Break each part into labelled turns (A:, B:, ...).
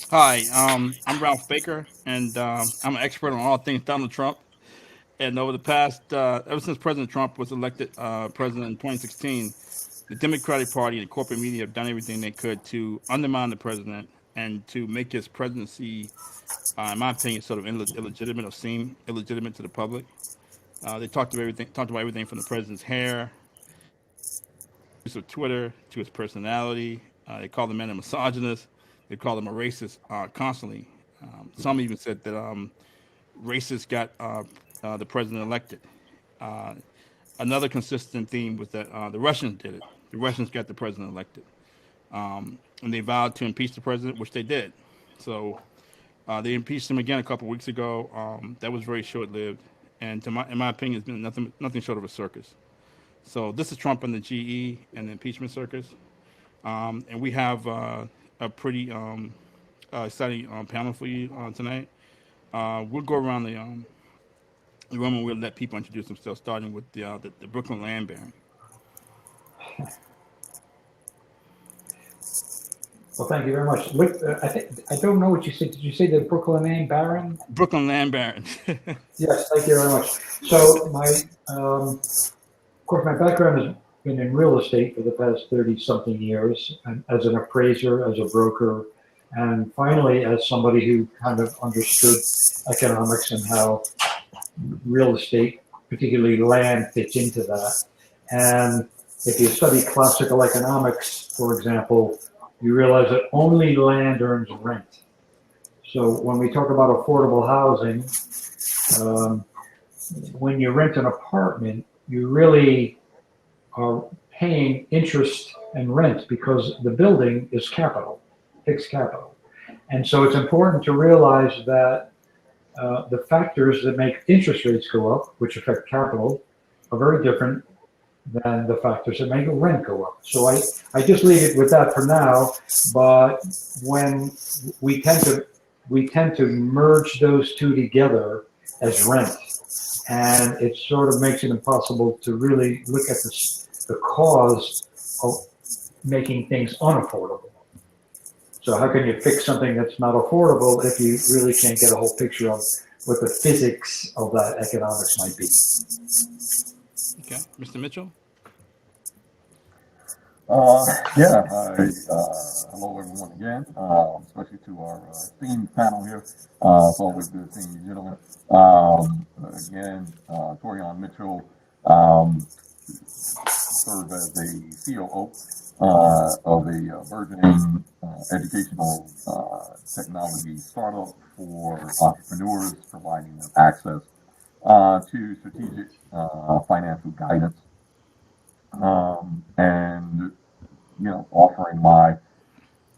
A: Hi, I'm Ralph Baker, and I'm an expert on all things Donald Trump. And over the past, ever since President Trump was elected president in 2016, the Democratic Party and the corporate media have done everything they could to undermine the president and to make his presidency, in my opinion, sort of illegitimate or seem illegitimate to the public. They talked about everything from the president's hair, use of Twitter to his personality. They called the man a misogynist. They called him a racist constantly. Some even said that racists got the president elected. Uh, Another consistent theme was that the Russians did it. The Russians got the president elected, and they vowed to impeach the president, which they did. So they impeached him again a couple of weeks ago. That was very short-lived, and in my opinion, it's been nothing short of a circus. So this is Trump and the GE and the impeachment circus, and we have a pretty exciting panel for you tonight. We'll go around the room and we'll let people introduce themselves, starting with the Brooklyn Land Baron.
B: Well, thank you very much. I don't know what you said. Did you say the Brooklyn name, Baron?
A: Brooklyn Land Baron.
B: Yes, thank you very much. So of course, my background has been in real estate for the past 30 something years, and as an appraiser, as a broker, and finally as somebody who kind of understood economics and how real estate, particularly land, fits into that. And if you study classical economics, for example, you realize that only land earns rent. So when we talk about affordable housing, um, when you rent an apartment, you really are paying interest and rent because the building is capital, fixed capital. And so it's important to realize that the factors that make interest rates go up, which affect capital, are very different than the factors that make rent go up. So I just leave it with that for now. But when we tend to merge those two together as rent, and it sort of makes it impossible to really look at the cause of making things unaffordable. So how can you fix something that's not affordable if you really can't get a whole picture of what the physics of that economics might be?
A: Okay, Mr. Mitchell.
C: Yeah, hello everyone again, especially to our esteemed panel here. It's always good seeing you gentlemen. Again, Torian Mitchell serve as the COO of a burgeoning educational technology startup for entrepreneurs, providing them access to strategic financial guidance, and offering my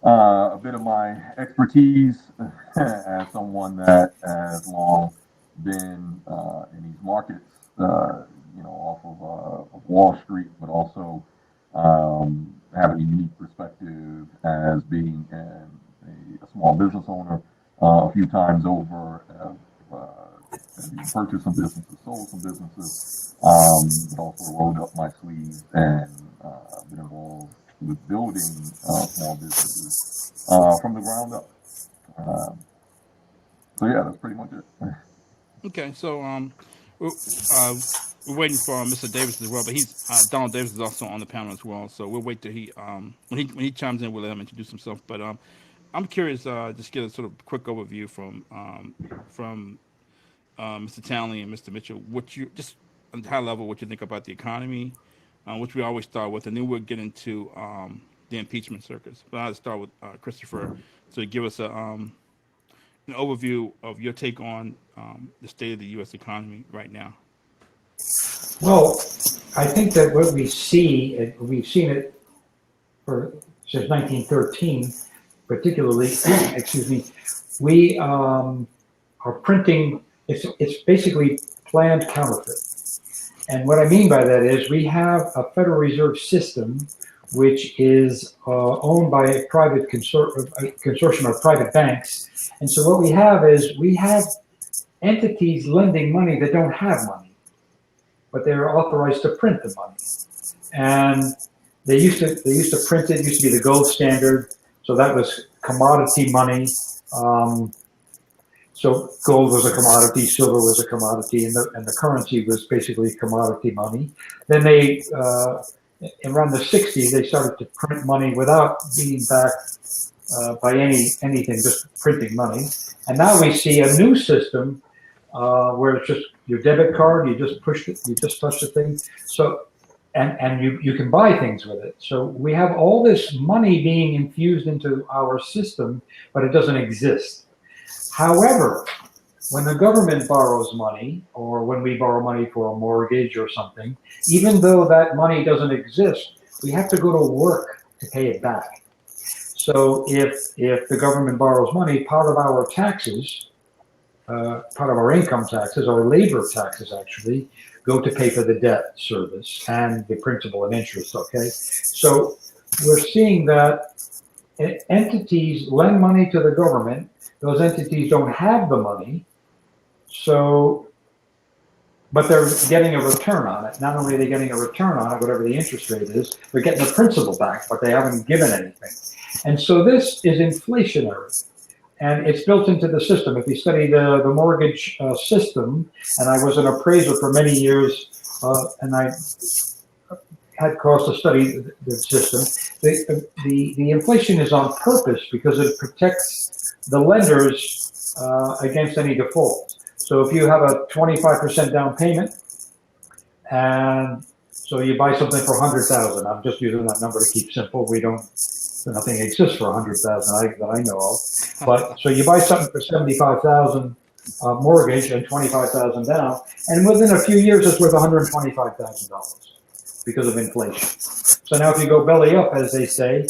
C: a bit of my expertise as someone that has long been in these markets, off of Wall Street, but also having a unique perspective as being a small business owner a few times over. Purchased some businesses, sold some businesses, but also rolled up my sleeves and been involved with building small businesses from the ground up. So yeah, that's pretty much it.
A: Okay, so we're, uh, we're waiting for Mr. Davis as well, but he's Donald Davis is also on the panel as well. So we'll wait till he when he chimes in, we'll let him introduce himself. But I'm curious, just get a sort of quick overview from Mr. Townley and Mr. Mitchell. What you just on high level, what you think about the economy, which we always start with, and then we'll get into the impeachment circus. But I'll start with Christopher to give us an overview of your take on the state of the U.S. economy right now.
B: Well, I think that what we see, and we've seen it since 1913, particularly, excuse me, we are printing. It's basically planned counterfeit. And what I mean by that is we have a Federal Reserve System which is owned by a private consortium of private banks. And so what we have is we have entities lending money that don't have money, but they're authorized to print the money. And They used to print it. It used to be the gold standard, so that was commodity money. Um, so gold was a commodity, silver was a commodity, and the currency was basically commodity money. Then around the 60s, they started to print money without being backed by anything, just printing money. And now we see a new system where it's just your debit card. You just push it, you just touch the thing. So and you can buy things with it. So we have all this money being infused into our system, but it doesn't exist. However, when the government borrows money, or when we borrow money for a mortgage or something, even though that money doesn't exist, we have to go to work to pay it back. So if the government borrows money, part of our taxes, part of our income taxes, or labor taxes actually, go to pay for the debt service and the principal and interest, okay? So we're seeing that entities lend money to the government. Those entities don't have the money, so, but they're getting a return on it. Not only are they getting a return on it, whatever the interest rate is, they're getting the principal back, but they haven't given anything. And so this is inflationary, and it's built into the system. If you study the mortgage system, and I was an appraiser for many years, and I had cause to study the system, the inflation is on purpose because it protects the lenders against any default. So if you have a 25% down payment, and so you buy something for 100,000, I'm just using that number to keep simple. Nothing exists for 100,000 that I know of. But so you buy something for 75,000 mortgage and 25,000 down, and within a few years it's worth $125,000 because of inflation. So now if you go belly up, as they say,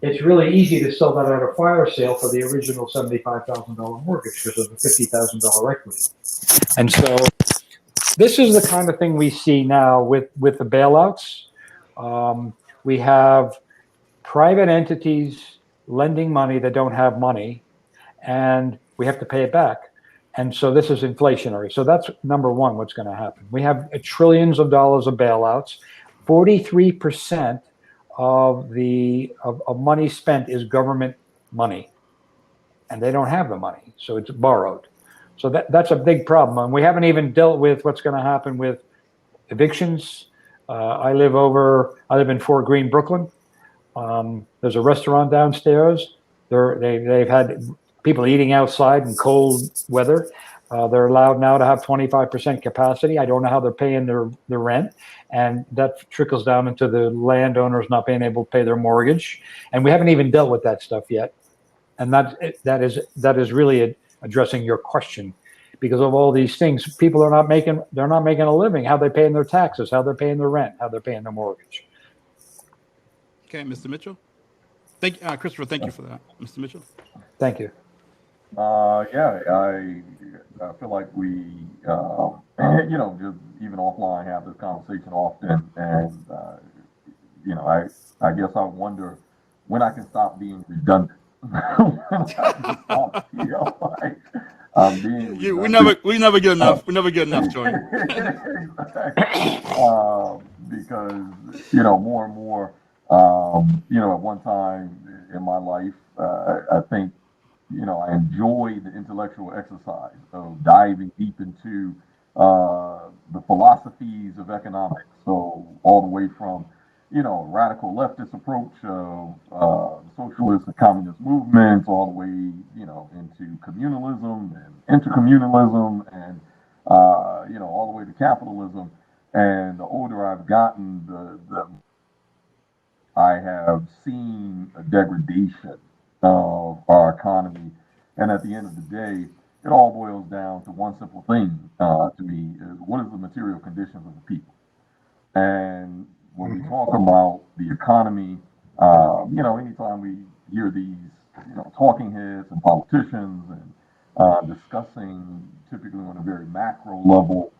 B: it's really easy to sell that at a fire sale for the original $75,000 mortgage because of the $50,000 equity. And so this is the kind of thing we see now with the bailouts. We have private entities lending money that don't have money, and we have to pay it back. And so this is inflationary. So that's number one, what's going to happen. We have trillions of dollars of bailouts. 43% of money spent is government money, and they don't have the money, so it's borrowed. So that's a big problem. And we haven't even dealt with what's going to happen with evictions. I live in Fort Greene, Brooklyn. There's a restaurant downstairs. They've had people eating outside in cold weather. They're allowed now to have 25% capacity. I don't know how they're paying their rent, and that trickles down into the landowners not being able to pay their mortgage. And we haven't even dealt with that stuff yet. And that is really addressing your question, because of all these things, people are not making a living. How they're paying their taxes, how they're paying their rent, how they're paying their mortgage.
A: Okay, Mr. Mitchell. Christopher, thank you for that. Mr. Mitchell.
B: Thank you.
C: Yeah, I feel like we, just even offline have this conversation often, and I guess I wonder when I can stop being redundant.
A: We never get enough. We never get enough, Torian.
C: Because more and more, at one time in my life, I think I enjoy the intellectual exercise of diving deep into the philosophies of economics. So all the way from radical leftist approach of socialist and communist movements, all the way into communalism and intercommunalism, and all the way to capitalism. And the older I've gotten, the I have seen a degradation of our economy. And at the end of the day, it all boils down to one simple thing to me: is what is the material conditions of the people? And when we talk about the economy, anytime we hear these, talking heads and politicians and discussing typically on a very macro level,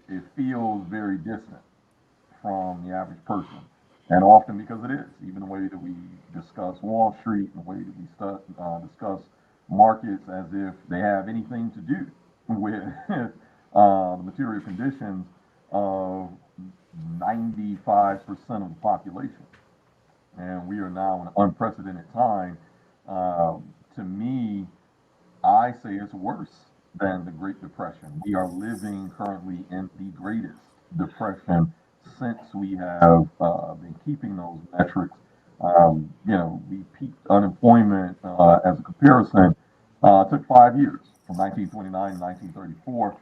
C: it feels very distant from the average person. And often because it is, even the way that we discuss Wall Street, the way that we discuss markets as if they have anything to do with the material conditions of 95% of the population. And we are now in an unprecedented time. To me, I say it's worse than the Great Depression. We are living currently in the greatest depression since we have been keeping those metrics. We peaked unemployment as a comparison. Took 5 years from 1929 to 1934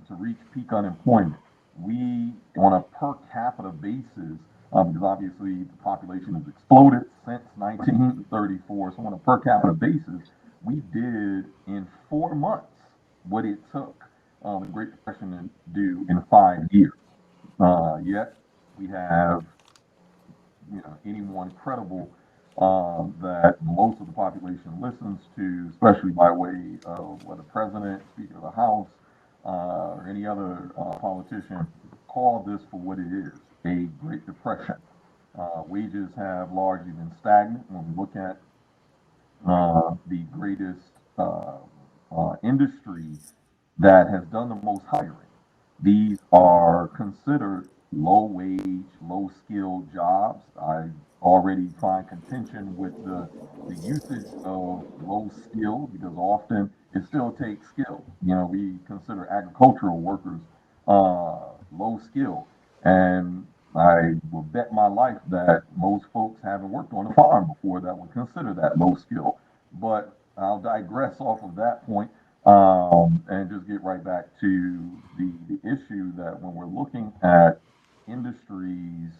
C: to reach peak unemployment. We, on a per capita basis, because obviously the population has exploded since 1934, so on a per capita basis, we did in 4 months what it took the Great Depression to do in 5 years. Yet we have, anyone credible that most of the population listens to, especially by way of whether president, speaker of the House, or any other politician, call this for what it is, a Great Depression. Wages have largely been stagnant. When we look at the greatest industry that has done the most hiring. These are considered low wage, low skilled jobs. I already find contention with the usage of low skill because often it still takes skill. We consider agricultural workers low skill. And I will bet my life that most folks haven't worked on a farm before that would consider that low skill. But I'll digress off of that point, and just get right back to the issue that when we're looking at industries,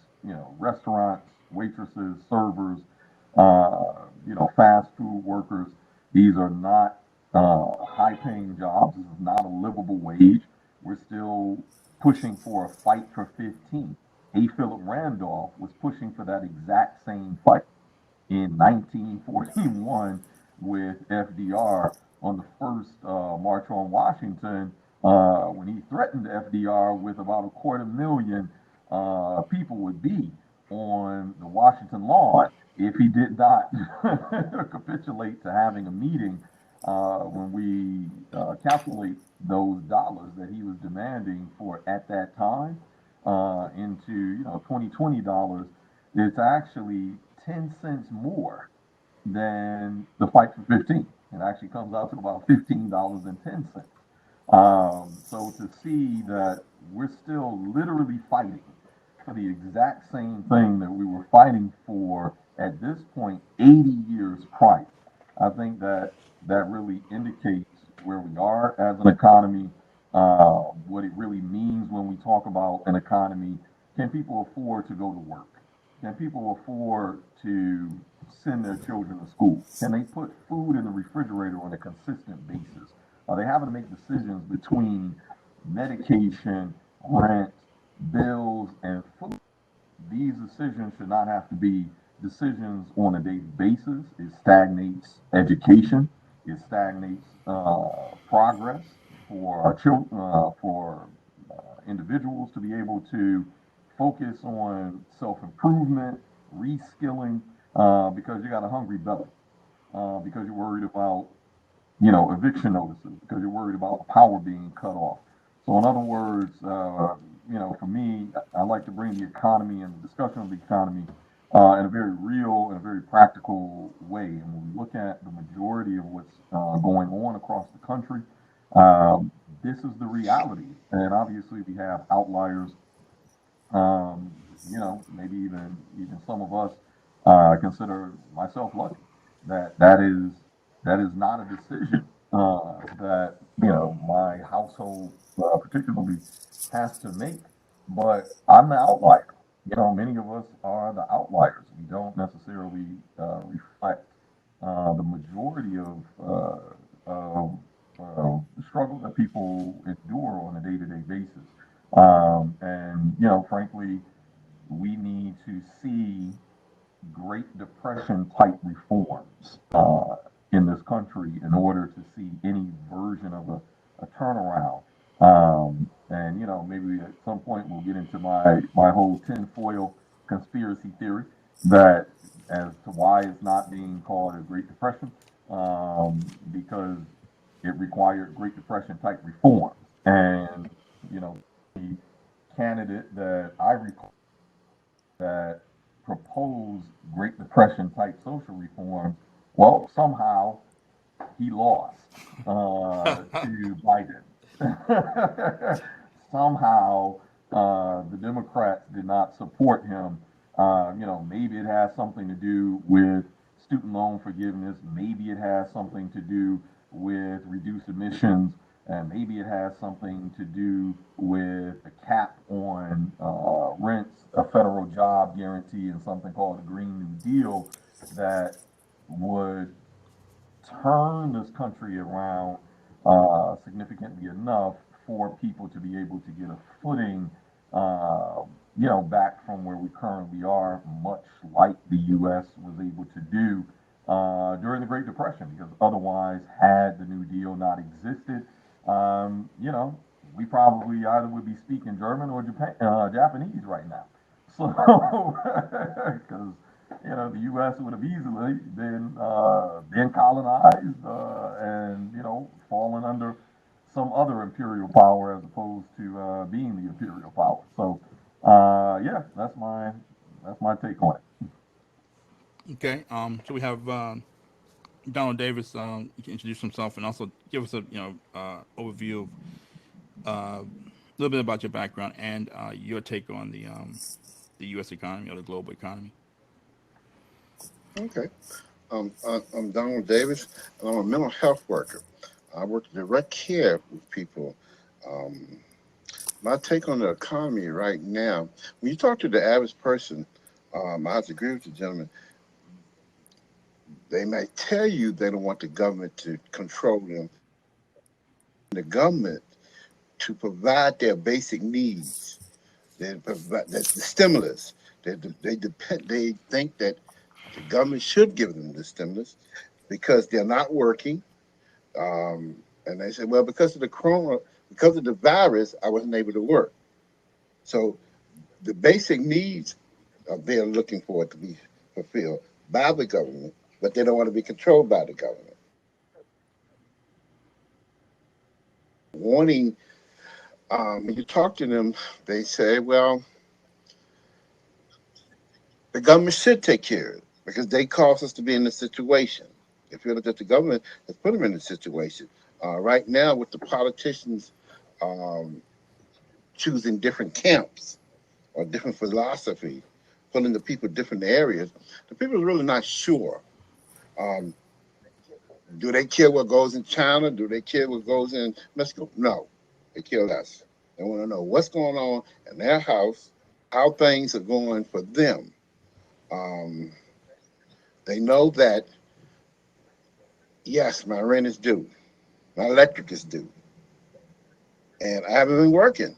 C: restaurants, waitresses, servers, fast food workers, these are not high paying jobs. This is not a livable wage. We're still pushing for a fight for 15. A. Philip Randolph was pushing for that exact same fight in 1941 with FDR on the first March on Washington, when he threatened FDR with about 250,000 people would be on the Washington lawn if he did not capitulate to having a meeting. When we calculate those dollars that he was demanding for at that time into 2020 dollars, it's actually 10 cents more than the fight for 15. It actually comes out to about $15.10. So to see that we're still literally fighting for the exact same thing that we were fighting for at this point 80 years prior, I think that really indicates where we are as an economy, what it really means when we talk about an economy. Can people afford to go to work? Can people afford to send their children to school? Can they put food in the refrigerator on a consistent basis? Are they having to make decisions between medication, rent, bills, and food? These decisions should not have to be decisions on a daily basis. It stagnates education. It stagnates progress for our children, for individuals to be able to focus on self-improvement, reskilling, because you got a hungry belly, because you're worried about, eviction notices, because you're worried about power being cut off. So in other words, for me, I like to bring the economy and the discussion of the economy in a very real and a very practical way. And when we look at the majority of what's going on across the country, this is the reality. And obviously we have outliers. Maybe even some of us consider myself lucky that is not a decision that my household particularly has to make. But I'm the outlier. Many of us are the outliers. We don't necessarily reflect the majority of the struggle that people endure on a day-to-day basis. And frankly, we need to see Great Depression type reforms in this country in order to see any version of a turnaround. And maybe at some point we'll get into my whole tinfoil conspiracy theory that as to why it's not being called a Great Depression, because it required Great Depression type reforms. And candidate that I recall that proposed Great Depression type social reform, well, somehow he lost to Biden. Somehow the Democrats did not support him. Maybe it has something to do with student loan forgiveness. Maybe it has something to do with reduced emissions. And maybe it has something to do with a cap on rents, a federal job guarantee, and something called the Green New Deal that would turn this country around significantly enough for people to be able to get a footing, back from where we currently are, much like the U.S. was able to do during the Great Depression, because otherwise, had the New Deal not existed, we probably either would be speaking German or Japanese right now. So, because the U.S. would have easily been colonized and fallen under some other imperial power as opposed to being the imperial power. So, yeah, that's my take on it.
A: Okay. So we have Donald Davis. He can introduce himself and also give us a overview of a little bit about your background and your take on the U.S. economy or the global economy.
D: Okay. I'm Donald Davis, and I'm a mental health worker. I work in direct care with people. Um, my take on the economy right now, when you talk to the average person, I have to agree with the gentleman. They might tell you they don't want the government to control them. The government to provide their basic needs. They provide the stimulus. They think that the government should give them the stimulus because they're not working. And they said, well, because of the virus, I wasn't able to work. So the basic needs they're looking for it to be fulfilled by the government, but they don't want to be controlled by the government. Wanting, when you talk to them, they say, well, the government should take care of it because they caused us to be in this situation. They feel that the government has put them in this situation. Right now, with the politicians um, choosing different camps or different philosophy, pulling the people different areas, the people are really not sure. Um, do they care what goes in China? Do they care what goes in Mexico? No, they care less. They want to know what's going on in their house, how things are going for them. Um, they know that, yes, my rent is due, my electric is due, and I haven't been working.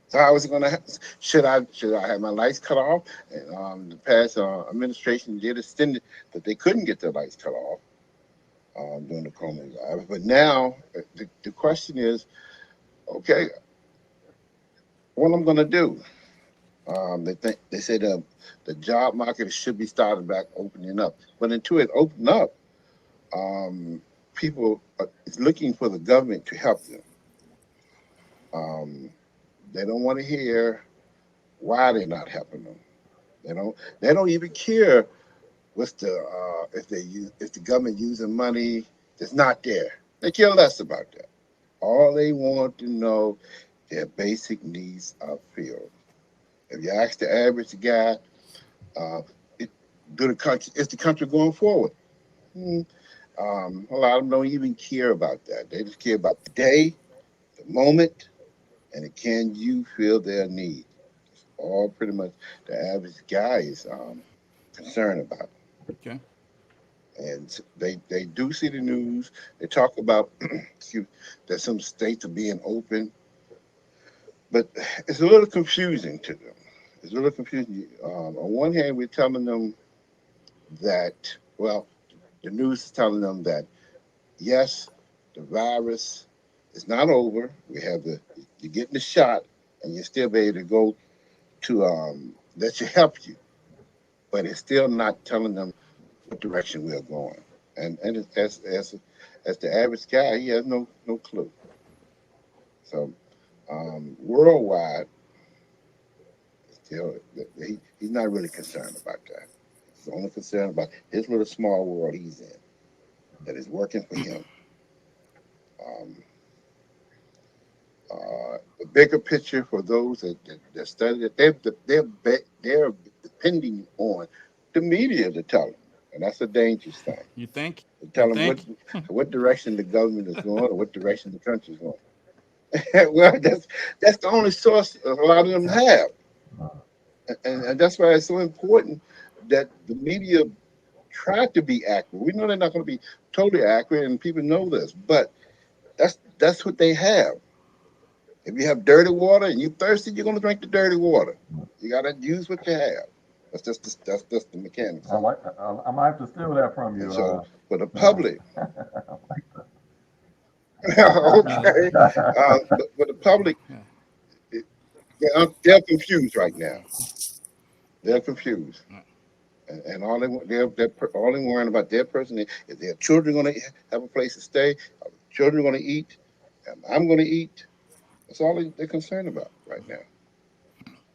D: So how is it going to happen? Should I have my lights cut off? And the past administration did extend it that they couldn't get their lights cut off during the COVID. But now the question is, okay, what I'm going to do? They said the job market should be starting back opening up, but until it open up, um, people are is looking for the government to help them. Um, they don't want to hear why they're not helping them. They don't even care what's the if the government using money that's not there. They care less about that. All they want to know their basic needs are filled. If you ask the average guy, uh, it, is the country going forward? Hmm. A lot of them don't even care about that. They just care about the day, the moment, and can you fill their need? All pretty much the average guy is concerned about.
A: Okay.
D: And they do see the news. They talk about that some states are being open, but it's a little confusing to them. It's a little confusing. On one hand, we're telling them that, well, the news is telling them that yes, the virus is not over. You're getting the shot, and you're still be able to go to that should help you, but it's still not telling them what direction we're going. And as the average guy, he has no clue. So worldwide. He's not really concerned about that. He's only concerned about his little small world he's in that is working for him. Um, the bigger picture for those that study it, they're depending on the media to tell them, and that's a dangerous thing.
A: You think?
D: To
A: You
D: tell them
A: think?
D: what direction the government is going or what direction the country is going. Well, that's the only source a lot of them have, and that's why it's so important that the media try to be accurate. We know they're not going to be totally accurate, and people know this, but that's what they have. If you have dirty water and you're thirsty, you're going to drink the dirty water. You got to use what you have. That's just the mechanics
C: I
D: of it.
C: like. I might have to steal that from
D: And
C: you.
D: so for the public,
C: I like
D: okay,
C: that.
D: but for the public,
A: Yeah.
D: they're confused right now. They're confused,
A: Yeah.
D: and all they worrying about their person is their children going to have a place to stay, are the children going to eat, and I'm going to eat. That's all they're concerned about right now.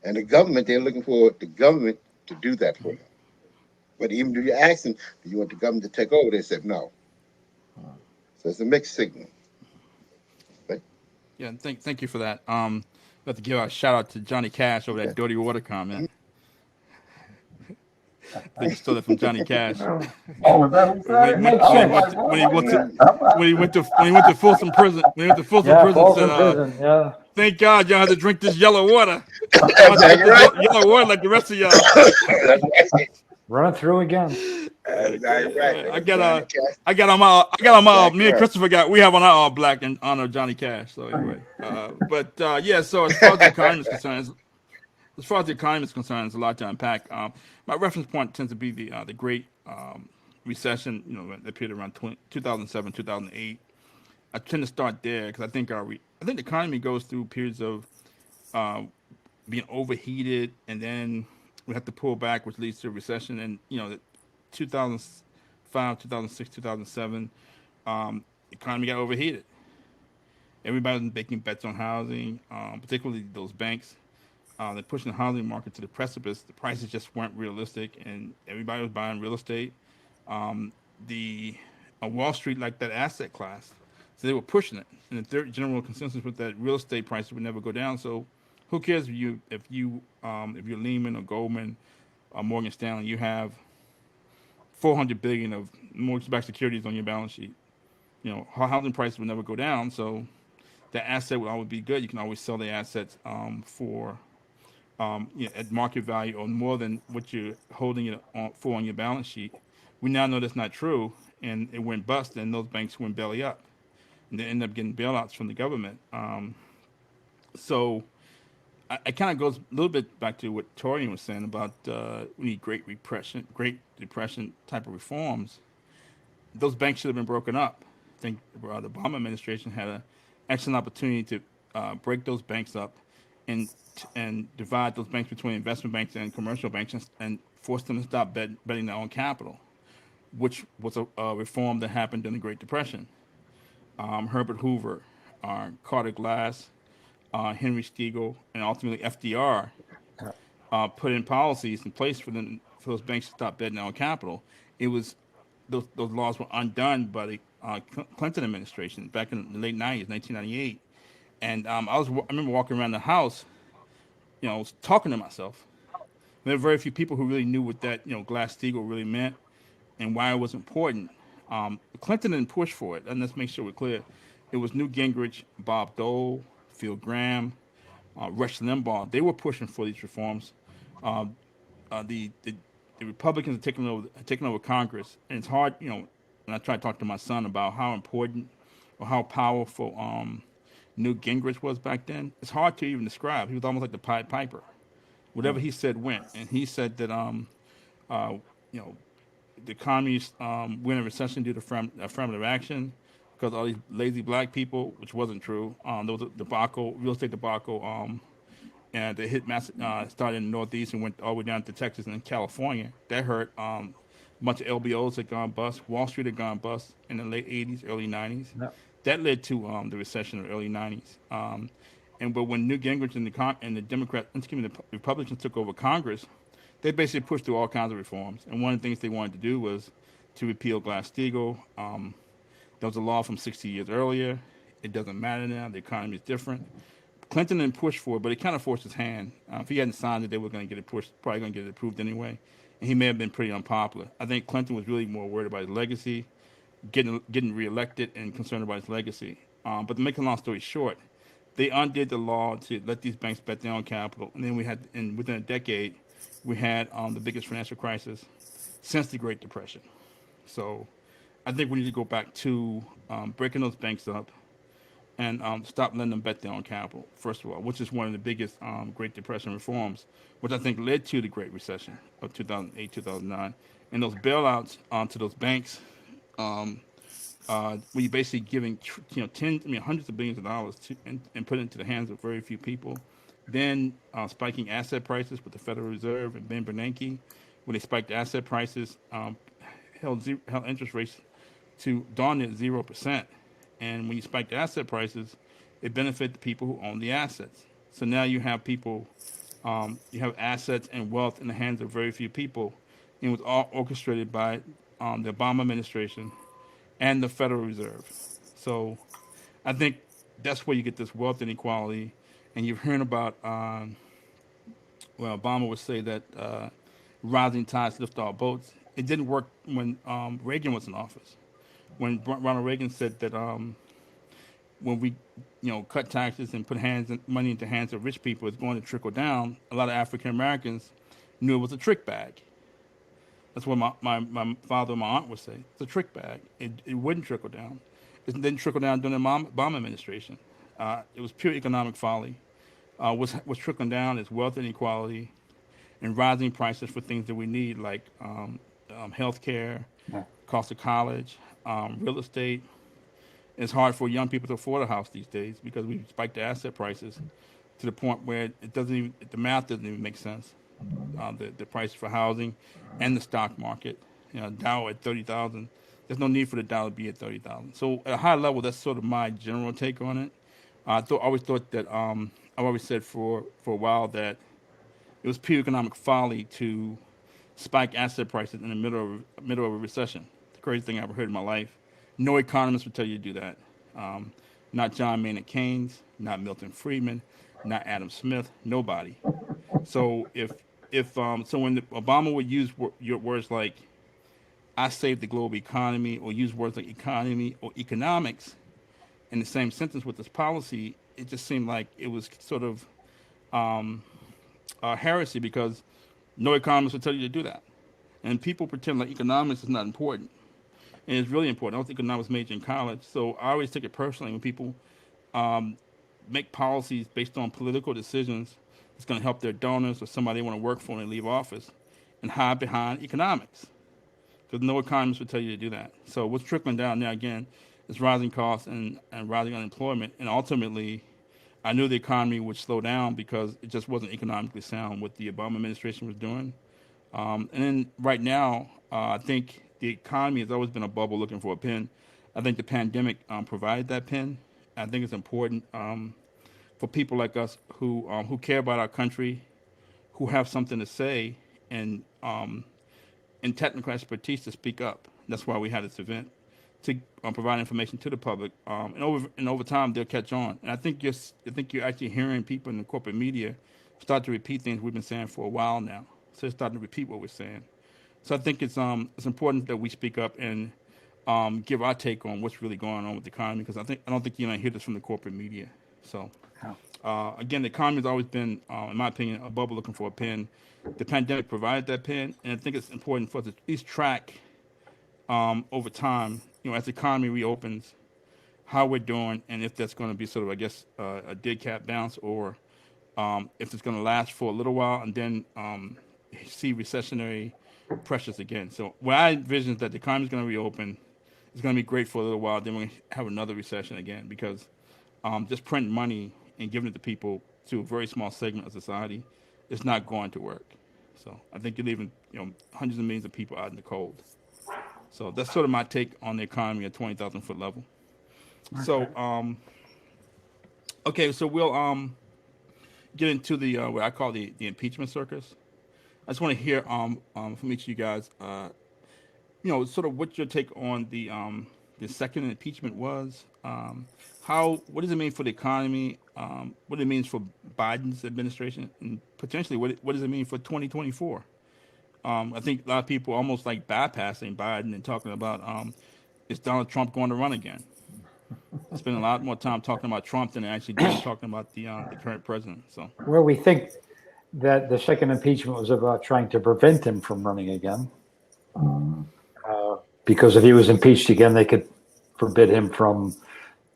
D: And the government, they're looking for the government to do that for them. But even if you ask them, do you want the government to take over? They said no. So it's a mixed signal. But
A: Yeah, and thank you for that. Got to give a shout out to Johnny Cash over that
D: okay.
A: dirty water comment.
D: Mhm.
A: I think you stole that from Johnny Cash.
C: Oh, is that who said
A: when
C: it?
A: when
B: Makes
C: I
A: when he
C: was
B: sense.
A: went
C: like,
A: to,
C: what?
A: when he went to
D: Mm.
A: when he went to Folsom Prison
B: Yeah, false
A: said,
B: in prison. Yeah.
A: "Thank God y'all had to drink this yellow water. I don't
D: That's
A: have to drink
D: exactly
A: this
D: right.
A: yellow water like the rest of y'all."
D: That's right.
B: Run it through again.
D: That's exactly right. That
A: I
D: was
A: got
D: Johnny Cash.
A: I got on my
D: Exactly
A: me and
D: right.
A: Christopher got we have on our all black in honor of Johnny Cash. So anyway, but yeah. So as far as the economy is concerned, as far as the economy is concerned, there's a lot to unpack. My reference point tends to be the Great Recession. You know, that appeared around 2007, 2008. I tend to start there because I think the economy goes through periods of uh, being overheated, and then we have to pull back, which leads to a recession. And you know, 2005, 2006, 2007, economy got overheated. Everybody was making bets on housing, particularly those banks. They're pushing the housing market to the precipice. The prices just weren't realistic, and everybody was buying real estate. Um, the Wall Street liked that asset class, so they were pushing it. And the third general consensus was that real estate prices would never go down. So, who cares if you're Lehman or Goldman or Morgan Stanley, you have 400 billion of mortgage-backed securities on your balance sheet. You know, housing prices would never go down, so that asset would always be good. You can always sell the assets for at market value or more than what you're holding it for on your balance sheet. We now know that's not true, and it went bust, and those banks went belly up, and they end up getting bailouts from the government. So it kind of goes a little bit back to what Torian was saying about we need Great Depression type of reforms. Those banks should have been broken up. I think the Obama administration had an excellent opportunity to break those banks up and divide those banks between investment banks and commercial banks and force them to stop betting their own capital, which was a reform that happened during the Great Depression. Herbert Hoover, Carter Glass, Henry Stiegel, and ultimately FDR put in policies in place for those banks to stop betting their own capital. It was those laws were undone by the Clinton administration back in the late '90s, 1998. And I remember walking around the house, you know, talking to myself. There were very few people who really knew what that Glass Steagall really meant and why it was important. Clinton didn't push for it, and let's make sure we're clear. It was Newt Gingrich, Bob Dole, Phil Gramm, Rush Limbaugh. They were pushing for these reforms. Uh, the Republicans are taking over Congress, and it's hard, When I try to talk to my son about how important or how powerful Newt Gingrich was back then, it's hard to even describe. He was almost like the Pied Piper. Whatever he said went, and he said that uh, you know the economy's we're in a recession due to affirmative action because all these lazy black people, which wasn't true. There was a debacle, real estate debacle. And they hit started in the Northeast and went all the way down to Texas and California. That hurt. A bunch of LBOs had gone bust. Wall Street had gone bust in the late '80s, early '90s.
B: No.
A: That led to the recession of the early '90s. And but when Newt Gingrich and the the Republicans took over Congress, they basically pushed through all kinds of reforms. And one of the things they wanted to do was to repeal Glass-Steagall. There was a law from 60 years earlier. It doesn't matter now. The economy is different. Clinton didn't push for it, but he kind of forced his hand. If he hadn't signed it, they were going to get it pushed, probably going to get it approved anyway. And he may have been pretty unpopular. I think Clinton was really more worried about his legacy, getting reelected, and concerned about his legacy. But to make a long story short, they undid the law to let these banks bet their own capital, and then and within a decade, we had the biggest financial crisis since the Great Depression. So, I think we need to go back to breaking those banks up and stop letting them bet their own capital, first of all, which is one of the biggest Great Depression reforms, which I think led to the Great Recession of 2008, 2009. And those bailouts to those banks, where you're basically giving, hundreds of billions of dollars and put it into the hands of very few people. Then spiking asset prices with the Federal Reserve and Ben Bernanke, when they spiked asset prices, held interest rates to darn near 0%. And when you spike the asset prices, it benefits the people who own the assets. So now you have people, you have assets and wealth in the hands of very few people. And it was all orchestrated by the Obama administration and the Federal Reserve. So I think that's where you get this wealth inequality. And you've heard about, Obama would say that rising tides lift all boats. It didn't work when Reagan was in office. When Ronald Reagan said that when we, cut taxes and put money into hands of rich people, it's going to trickle down. A lot of African Americans knew it was a trick bag. That's what my father and my aunt would say. It's a trick bag. It wouldn't trickle down. It didn't trickle down during the Obama administration. It was pure economic folly. What's trickling down is wealth inequality and rising prices for things that we need, like health care, cost of college, real estate. It's hard for young people to afford a house these days because we spiked the asset prices to the point where the math doesn't even make sense. The price for housing and the stock market. Dow at 30,000. There's no need for the Dow to be at 30,000. So at a high level, that's sort of my general take on it. I always thought that I've always said for a while that it was pure economic folly to spike asset prices in the middle of a recession. The craziest thing I ever heard in my life. No economist would tell you to do that. Not John Maynard Keynes, not Milton Friedman, not Adam Smith. Nobody. So when Obama would use your words like "I saved the global economy" or use words like economy or economics in the same sentence with this policy, it just seemed like it was sort of heresy because no economist would tell you to do that, and people pretend like economics is not important, and it's really important. I was an economics major in college, so I always take it personally when people make policies based on political decisions that's going to help their donors or somebody they want to work for when they leave office, and hide behind economics. Because no economist would tell you to do that. So what's trickling down now, again, is rising costs and rising unemployment. And ultimately, I knew the economy would slow down because it just wasn't economically sound what the Obama administration was doing. And then right now, I think the economy has always been a bubble looking for a pin. I think the pandemic provided that pin. I think it's important for people like us who care about our country, who have something to say, and technical expertise to speak up. That's why we had this event to provide information to the public. And over time they'll catch on. And I think you're actually hearing people in the corporate media start to repeat things we've been saying for a while now. So they're starting to repeat what we're saying. So I think it's important that we speak up and give our take on what's really going on with the economy, because I don't think hear this from the corporate media. So again, the economy has always been, in my opinion, a bubble looking for a pin. The pandemic provided that pin, and I think it's important for us to at least track over time, as the economy reopens, how we're doing, and if that's going to be sort of, I guess, a dead cat bounce, or if it's going to last for a little while and then see recessionary pressures again. So what I envision is that the economy is going to reopen. It's going to be great for a little while. Then we're going to have another recession again, because just printing money and giving it to people, to a very small segment of society, is not going to work. So I think you're leaving hundreds of millions of people out in the cold. So that's sort of my take on the economy at 20,000 foot level. So Okay, so we'll get into the what I call the impeachment circus. I just want to hear from each of you guys, sort of what your take on the second impeachment was. How what does it mean for the economy? What it means for Biden's administration, and potentially what does it mean for 2024? I think a lot of people almost like bypassing Biden and talking about is Donald Trump going to run again? Spend a lot more time talking about Trump than actually doing talking about the current president. So
B: Well, we think that the second impeachment was about trying to prevent him from running again. Because if he was impeached again, they could forbid him from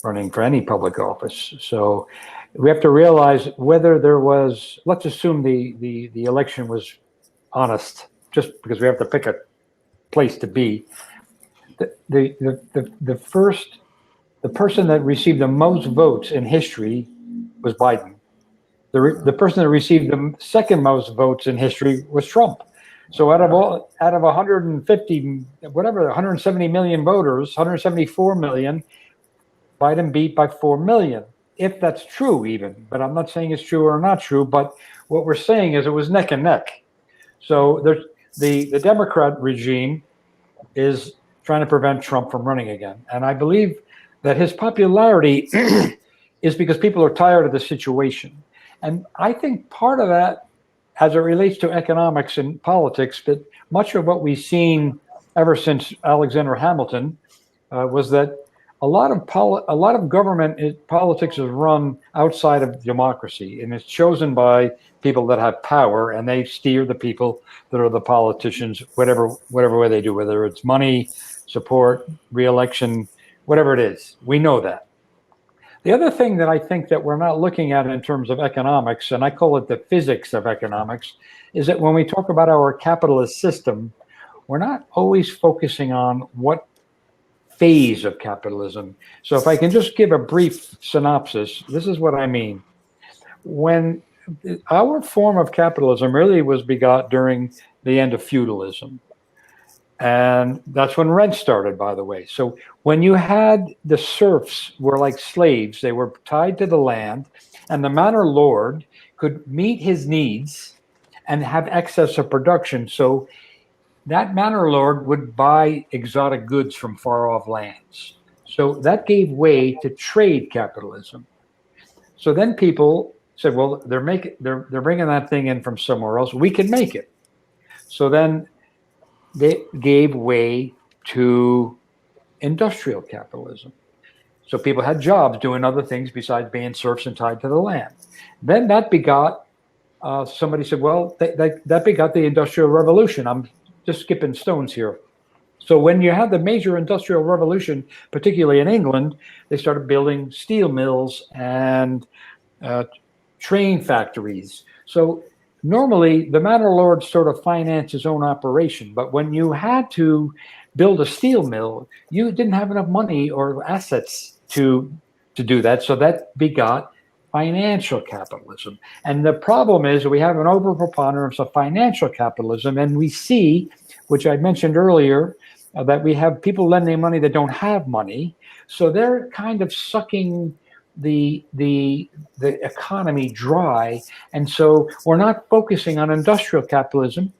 B: running for any public office. So we have to realize whether there was, let's assume the election was honest, just because we have to pick a place to be. The person that received the most votes in history was Biden. The person that received the second most votes in history was Trump. So out of 150, whatever, 170 million voters, 174 million, Biden beat by 4 million, if that's true even. But I'm not saying it's true or not true, but what we're saying is it was neck and neck. So there's the Democrat regime is trying to prevent Trump from running again. And I believe that his popularity is because people are tired of the situation. And I think part of that, as it relates to economics and politics, that much of what we've seen ever since Alexander Hamilton was that a lot of government politics is run outside of democracy, and it's chosen by people that have power, and they steer the people that are the politicians, whatever way they do, whether it's money, support, re-election, whatever it is. We know that. The other thing that I think that we're not looking at in terms of economics, and I call it the physics of economics, is that when we talk about our capitalist system, we're not always focusing on what phase of capitalism. So if I can just give a brief synopsis, this is what I mean. When our form of capitalism really was begot during the end of feudalism. And that's when rent started, by the way. So when you had the serfs were like slaves, they were tied to the land, and the manor lord could meet his needs and have excess of production. So that manor lord would buy exotic goods from far off lands. So that gave way to trade capitalism. So then people said, well, they're bringing that thing in from somewhere else. We can make it. So then they gave way to industrial capitalism. So people had jobs doing other things besides being serfs and tied to the land. Then that begot, somebody said, well, that begot the Industrial Revolution. I'm just skipping stones here. So when you had the major industrial revolution, particularly in England, they started building steel mills and train factories. So normally the manor lord sort of financed his own operation, but when you had to build a steel mill, you didn't have enough money or assets to do that. So that begot financial capitalism. And the problem is we have an overpreponderance of financial capitalism, and we see, which I mentioned earlier, that we have people lending money that don't have money. So they're kind of sucking the economy dry. And so we're not focusing on industrial capitalism,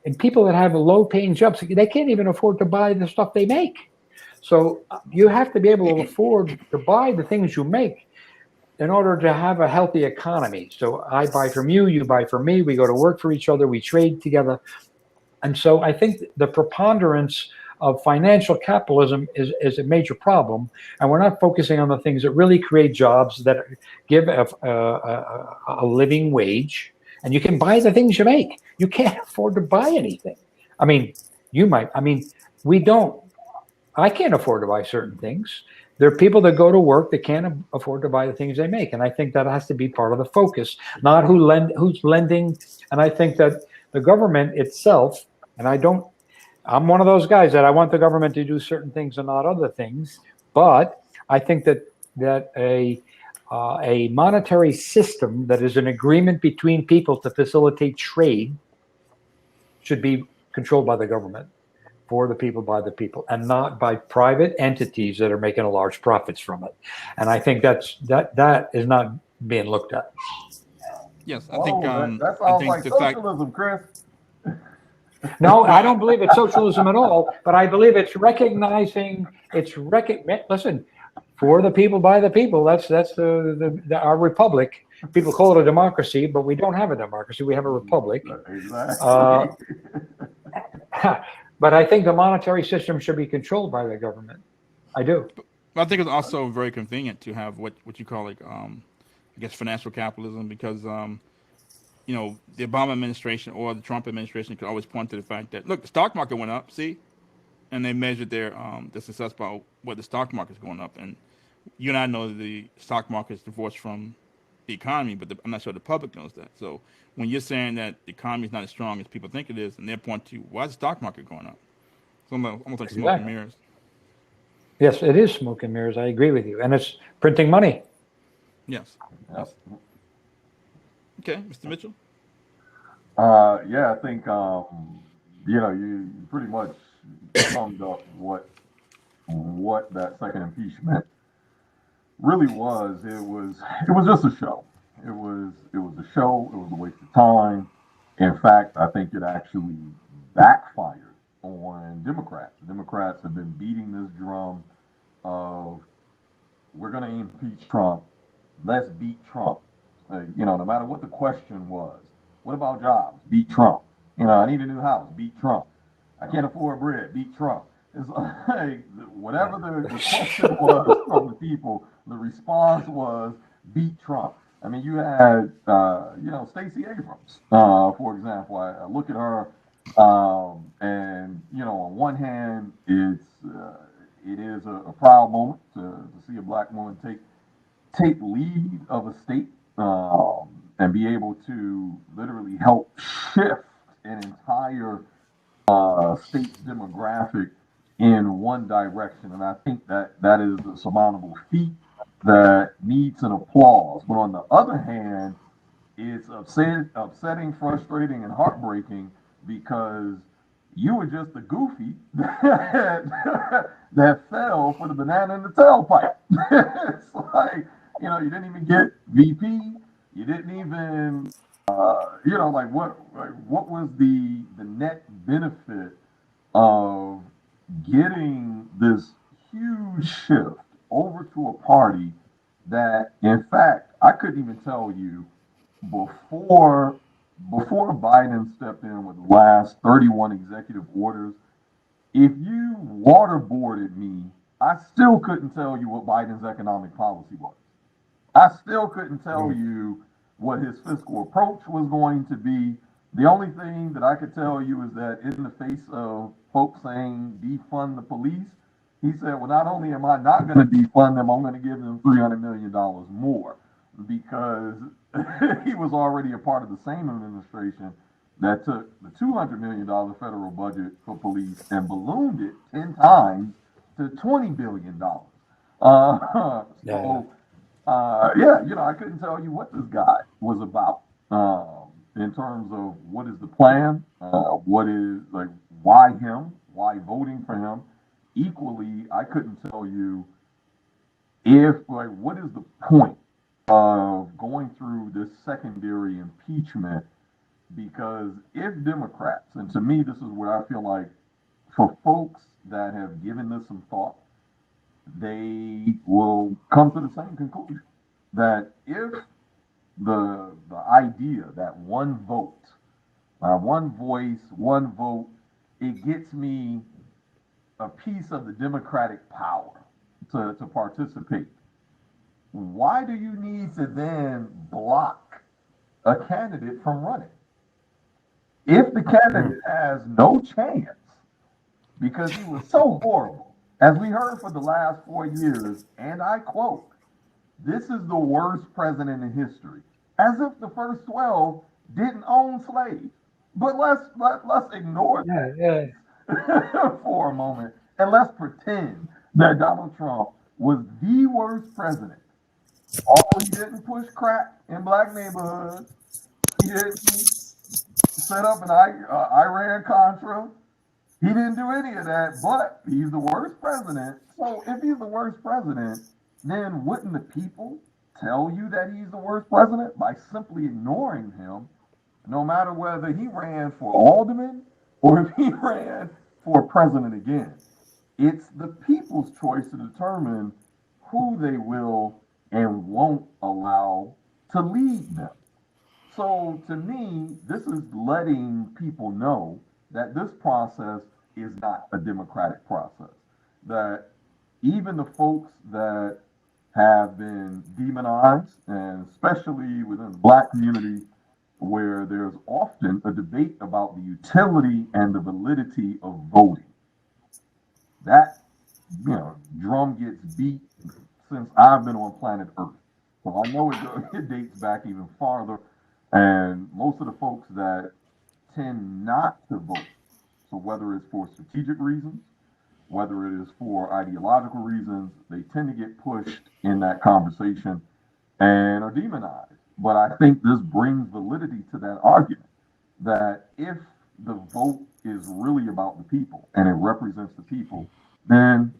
B: and people that have low paying jobs, they can't even afford to buy the stuff they make. So you have to be able to afford to buy the things you make in order to have a healthy economy. So I buy from you, you buy from me, we go to work for each other, we trade together. And so I think the preponderance of financial capitalism is a major problem, and we're not focusing on the things that really create jobs that give a living wage, and you can buy the things you make. You can't afford to buy anything. I mean, you might. I mean, we don't. I can't afford to buy certain things. There are people that go to work that can't afford to buy the things they make, and I think that has to be part of the focus, not who's lending. And I think that the government itself, and I'm one of those guys that I want the government to do certain things and not other things. But I think that a monetary system that is an agreement between people to facilitate trade should be controlled by the government for the people, by the people, and not by private entities that are making a large profits from it. And I think that is not being looked at.
A: Yes, I think
C: Oh, that
A: I
C: sounds
A: think
C: like
A: the fact.
C: socialism, Chris.
B: No, I don't believe it's socialism at all, but I believe it's recognizing listen, for the people, by the people. That's our republic. People call it a democracy, but we don't have a democracy. We have a republic.
C: Exactly.
B: But I think the monetary system should be controlled by the government. I do.
A: I think it's also very convenient to have what you call like I guess financial capitalism because the Obama administration or the Trump administration could always point to the fact that look, the stock market went up, see, and they measured their success by what the stock market's going up. And you and I know that the stock market is divorced from the economy, but I'm not sure the public knows that. So when you're saying that the economy is not as strong as people think it is, and they're pointing to why is the stock market going up? It's almost like smoke and mirrors.
B: Yes, it is smoke and mirrors. I agree with you, and it's printing money.
A: Yes. Yes. Okay, Mr. Mitchell.
C: Yeah, I think you pretty much summed up what that second impeachment really was. It was just a show. It was a show. It was a waste of time. In fact, I think it actually backfired on Democrats. The Democrats have been beating this drum of we're going to impeach Trump. Let's beat Trump. No matter what the question was. What about jobs? Beat Trump. I need a new house. Beat Trump. I can't afford bread. Beat Trump. It's like whatever the question was from the people, the response was beat Trump. I mean, you had Stacey Abrams, for example. I look at her, and on one hand, it is a proud moment to see a black woman take lead of a state and be able to literally help shift an entire state's demographic in one direction. And I think that is a surmountable feat that needs an applause. But on the other hand, it's upsetting, frustrating, and heartbreaking because you were just the goofy that fell for the banana in the tailpipe. It's like, you didn't even get VP. You didn't even, what was the net benefit of getting this huge shift over to a party that, in fact, I couldn't even tell you before Biden stepped in with the last 31 executive orders. If you waterboarded me, I still couldn't tell you what Biden's economic policy was. I still couldn't tell you what his fiscal approach was going to be. The only thing that I could tell you is that in the face of folks saying defund the police, he said, well, not only am I not going to defund them, I'm going to give them $300 million more because he was already a part of the same administration that took the $200 million federal budget for police and ballooned it 10 times to $20 billion. I couldn't tell you what this guy was about in terms of what is the plan, what is like, why him, why voting for him. Equally, I couldn't tell you what is the point of going through this secondary impeachment, because if Democrats, and to me, this is where I feel like for folks that have given this some thought, they will come to the same conclusion that if the idea that one vote, one voice, one vote, it gets me a piece of the democratic power to participate. Why do you need to then block a candidate from running? If the candidate has no chance because he was so horrible, as we heard for the last 4 years, and I quote, this is the worst president in history, as if the first 12 didn't own slaves. But let's ignore that for a moment, and let's pretend that Donald Trump was the worst president. He didn't push crack in black neighborhoods. He didn't set up an Iran-Contra. He didn't do any of that, but he's the worst president. So if he's the worst president, then wouldn't the people tell you that he's the worst president by simply ignoring him, no matter whether he ran for alderman or if he ran for president again? It's the people's choice to determine who they will and won't allow to lead them. So to me, this is letting people know that this process is not a democratic process. That even the folks that have been demonized, and especially within the black community, where there's often a debate about the utility and the validity of voting. That drum gets beat since I've been on planet Earth. So I know it dates back even farther. And most of the folks that tend not to vote, so whether it's for strategic reasons, whether it is for ideological reasons, they tend to get pushed in that conversation and are demonized. But I think this brings validity to that argument that if the vote is really about the people and it represents the people, then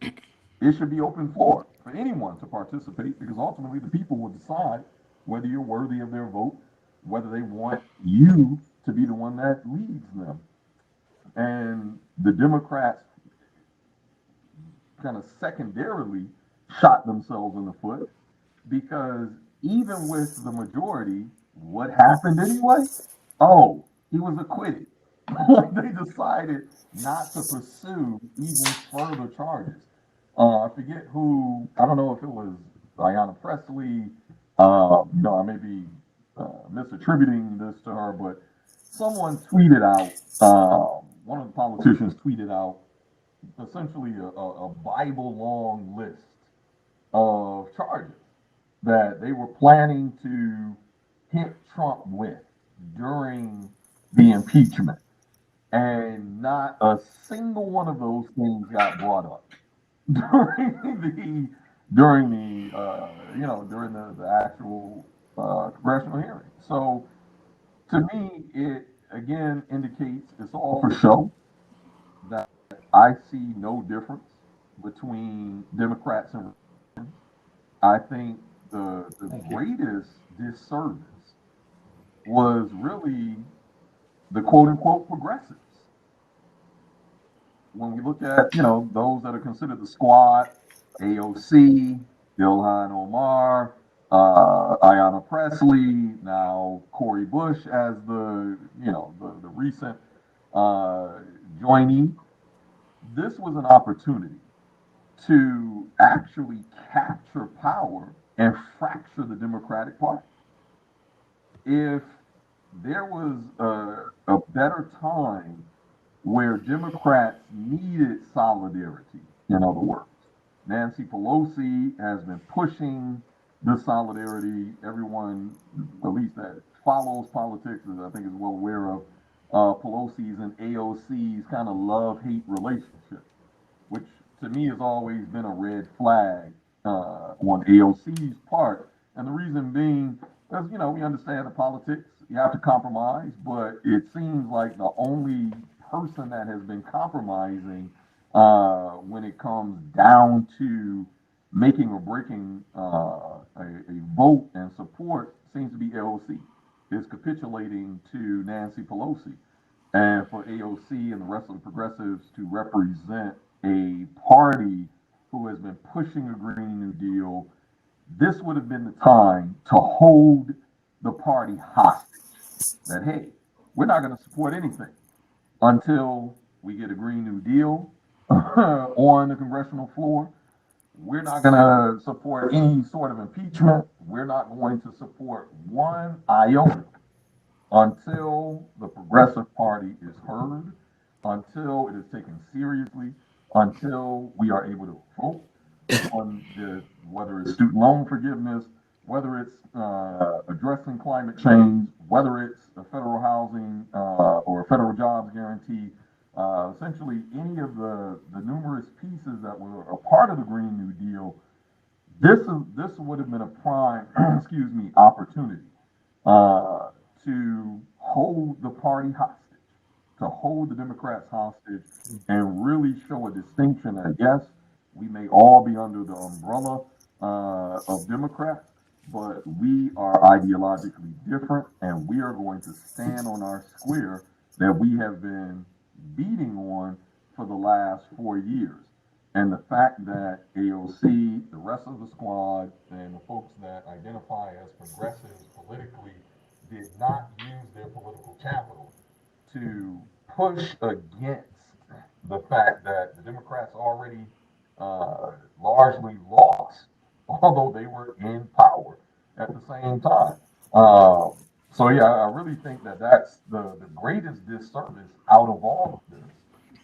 C: it should be open for anyone to participate because ultimately the people will decide whether you're worthy of their vote, whether they want you to be the one that leads them. And the Democrats kind of secondarily shot themselves in the foot because even with the majority, what happened anyway? Oh, he was acquitted. They decided not to pursue even further charges. I forget who, I don't know if it was Diana Presley. I may be misattributing this to her, but someone tweeted out, one of the politicians tweeted out essentially a Bible long list of charges that they were planning to hit Trump with during the impeachment. And not a single one of those things got brought up during the actual congressional hearing. So to me, it again indicates it's all for show. That I see no difference between Democrats and Republicans. I think the
B: Thank you.
C: greatest disservice was really the quote unquote progressives. When we look at those that are considered the squad, AOC, Ilhan Omar, Ayanna Presley, now Cori Bush as the recent joinee. This was an opportunity to actually capture power and fracture the Democratic Party. If there was a better time where Democrats needed solidarity, in other words, Nancy Pelosi has been pushing this solidarity. Everyone, at least that follows politics, I think is well aware of Pelosi's and AOC's kind of love-hate relationship, which to me has always been a red flag on AOC's part. And the reason being, because we understand the politics, you have to compromise, but it seems like the only person that has been compromising when it comes down to making or breaking a vote and support seems to be AOC. Is capitulating to Nancy Pelosi. And for AOC and the rest of the progressives to represent a party who has been pushing a Green New Deal, this would have been the time to hold the party hostage. That, hey, we're not going to support anything until we get a Green New Deal on the congressional floor. We're not going to support any sort of impeachment. We're not going to support one iota until the Progressive Party is heard, until it is taken seriously, until we are able to vote on whether it's student loan forgiveness, whether it's addressing climate change, whether it's a federal housing or a federal jobs guarantee, essentially any of the numerous pieces that were a part of the Green New Deal. This would have been a prime, opportunity to hold the party hostage. to hold the Democrats hostage and really show a distinction that, yes, we may all be under the umbrella of Democrats, but we are ideologically different, and we are going to stand on our square that we have been beating on for the last 4 years. And the fact that AOC, the rest of the squad, and the folks that identify as progressives politically did not use their political capital to push against the fact that the Democrats already largely lost, although they were in power at the same time. So yeah, I really think that that's the greatest disservice out of all of this.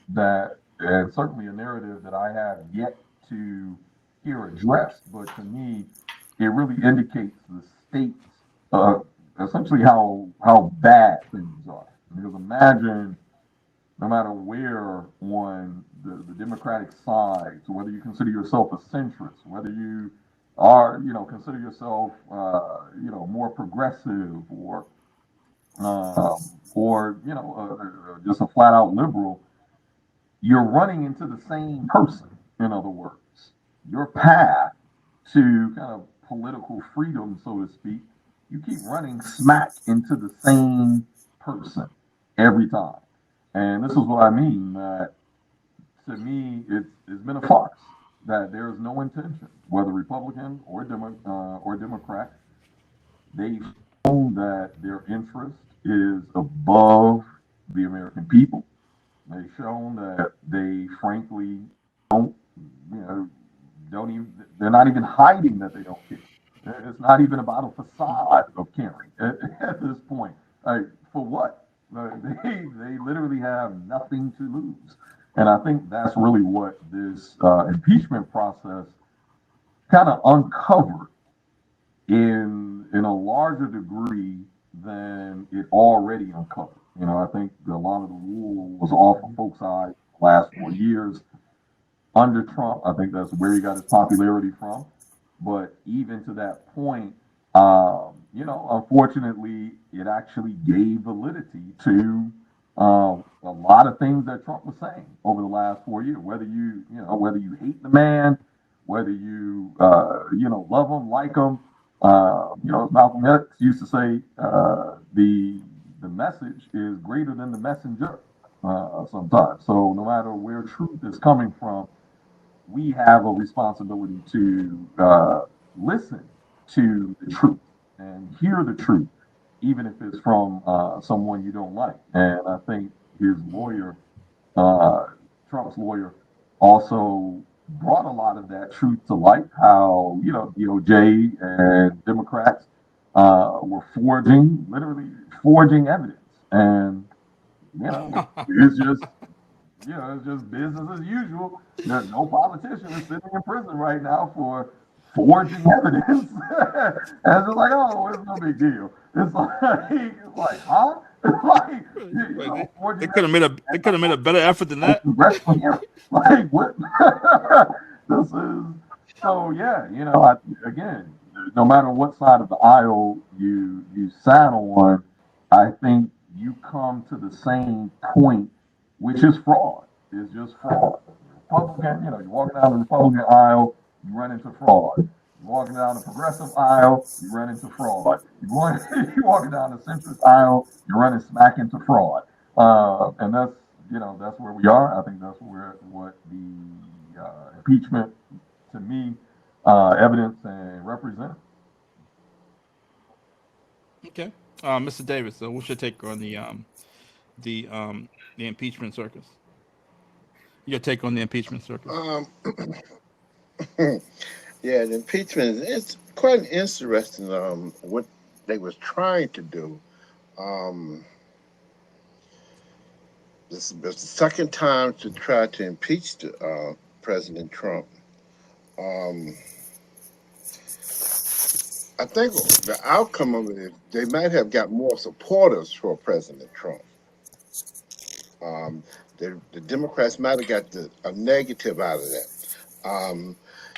C: That and certainly a narrative that I have yet to hear addressed, but to me, it really indicates the state, essentially how bad things are. Because imagine, no matter where on the Democratic side, so whether you consider yourself a centrist, whether you are, consider yourself, more progressive, just a flat out liberal, you're running into the same person. In other words, your path to kind of political freedom, so to speak, you keep running smack into the same person every time. And this is what I mean. That to me, it's been a farce. That there is no intention, whether Republican or Democrat, they've shown that their interest is above the American people. They've shown that they frankly don't, you know, don't even, they're not even hiding that they don't care. It's not even about a facade of caring at this point. Like, for what? They literally have nothing to lose. And I think that's really what this impeachment process kind of uncovered in a larger degree than it already uncovered. I think a lot of the wool was off of folks' eyes the last 4 years under Trump. I think that's where he got his popularity from. But even to that point, unfortunately, it actually gave validity to a lot of things that Trump was saying over the last 4 years. Whether you hate the man, whether you love him, like him, as Malcolm X used to say, the message is greater than the messenger sometimes. So no matter where truth is coming from, we have a responsibility to listen to the truth and hear the truth, even if it's from someone you don't like. And I think his lawyer, Trump's lawyer, also brought a lot of that truth to light. How DOJ and Democrats were literally forging evidence, and it's just. It's just business as usual. There's no politician is sitting in prison right now for forging evidence. And it's just like, oh, it's no big deal. Huh? It's like,
A: They
C: forging
A: could have made a they could have made a better effort than that.
C: wrestling. Like, what? This is so. Yeah, again, no matter what side of the aisle you sat on, I think you come to the same point, which is fraud. It's just fraud. Republican, you're walking down the Republican aisle, you run into fraud. You're walking down the progressive aisle, you run into fraud. You're walking down the centrist aisle, you're running smack into fraud. And that's where we are. I think that's what the impeachment, to me, evidence and represent.
A: Okay, Mr. Davis. So, what's your take on the the impeachment circus? Your take on the impeachment circus?
D: Um, yeah, the impeachment is quite interesting. What they was trying to do. Um, this was the second time to try to impeach President Trump. Um, I think the outcome of it, they might have got more supporters for President Trump. Um, the Democrats might have got a negative out of that.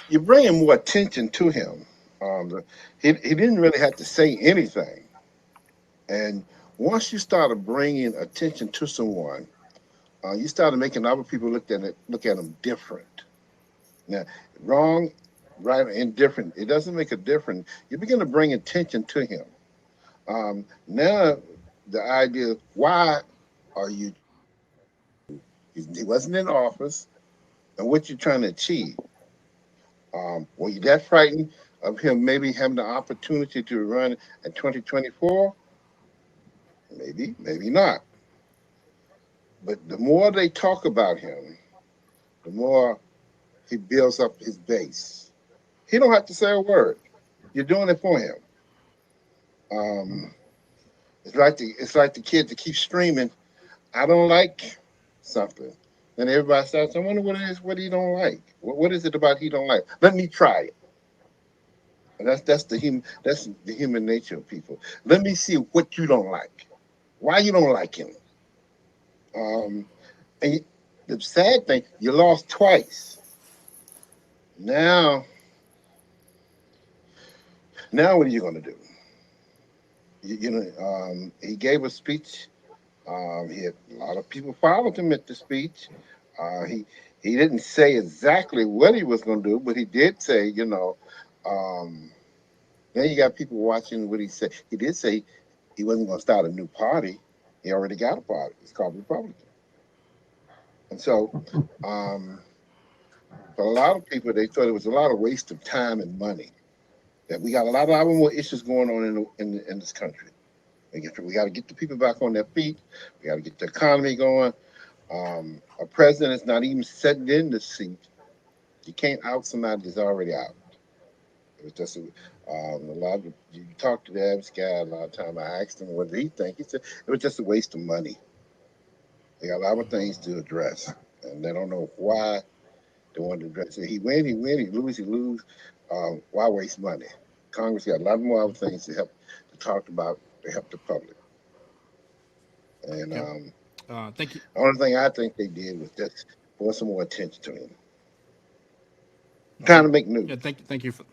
D: You're bringing more attention to him. He didn't really have to say anything. And once you started bringing attention to someone, you started making other people look at them different. Now, wrong, right, or indifferent, it doesn't make a difference. You begin to bring attention to him. Now, the idea, why are you? He wasn't in office, and what you trying to achieve? Were you that frightened of him maybe having the opportunity to run in 2024? Maybe, maybe not. But the more they talk about him, the more he builds up his base. He don't have to say a word. You're doing it for him. Um, it's like the kid that keeps screaming, "I don't like something." Then everybody starts, "I wonder what it is. What he don't like. What is it about he don't like? Let me try it." And that's the human nature of people. Let me see what you don't like. Why you don't like him? Um, and the sad thing, you lost twice. Now, now what are you going to do? He gave a speech. He had a lot of people followed him at the speech. He didn't say exactly what he was going to do, but he did say, um, then you got people watching what he said. He did say he wasn't going to start a new party. He already got a party. It's called Republican. And so, um, for a lot of people, they thought it was a lot of waste of time and money. That we got a lot more issues going on in this country. We got to get the people back on their feet. We got to get the economy going. A president is not even sitting in the seat. You can't out somebody that's already out. It was just a lot of you talk to the average guy a lot of time. I asked him what did he think. He said it was just a waste of money. They got a lot of things to address, and they don't know why they want to address it. He win, he lose, he lose. Why waste money? Congress got a lot more other things to talk about to help the public. And
A: Yep. Thank you.
D: the only thing I think they did was just pour some more attention to him, trying
A: Okay.
D: to make
A: Yeah.
D: news.
A: Thank you for.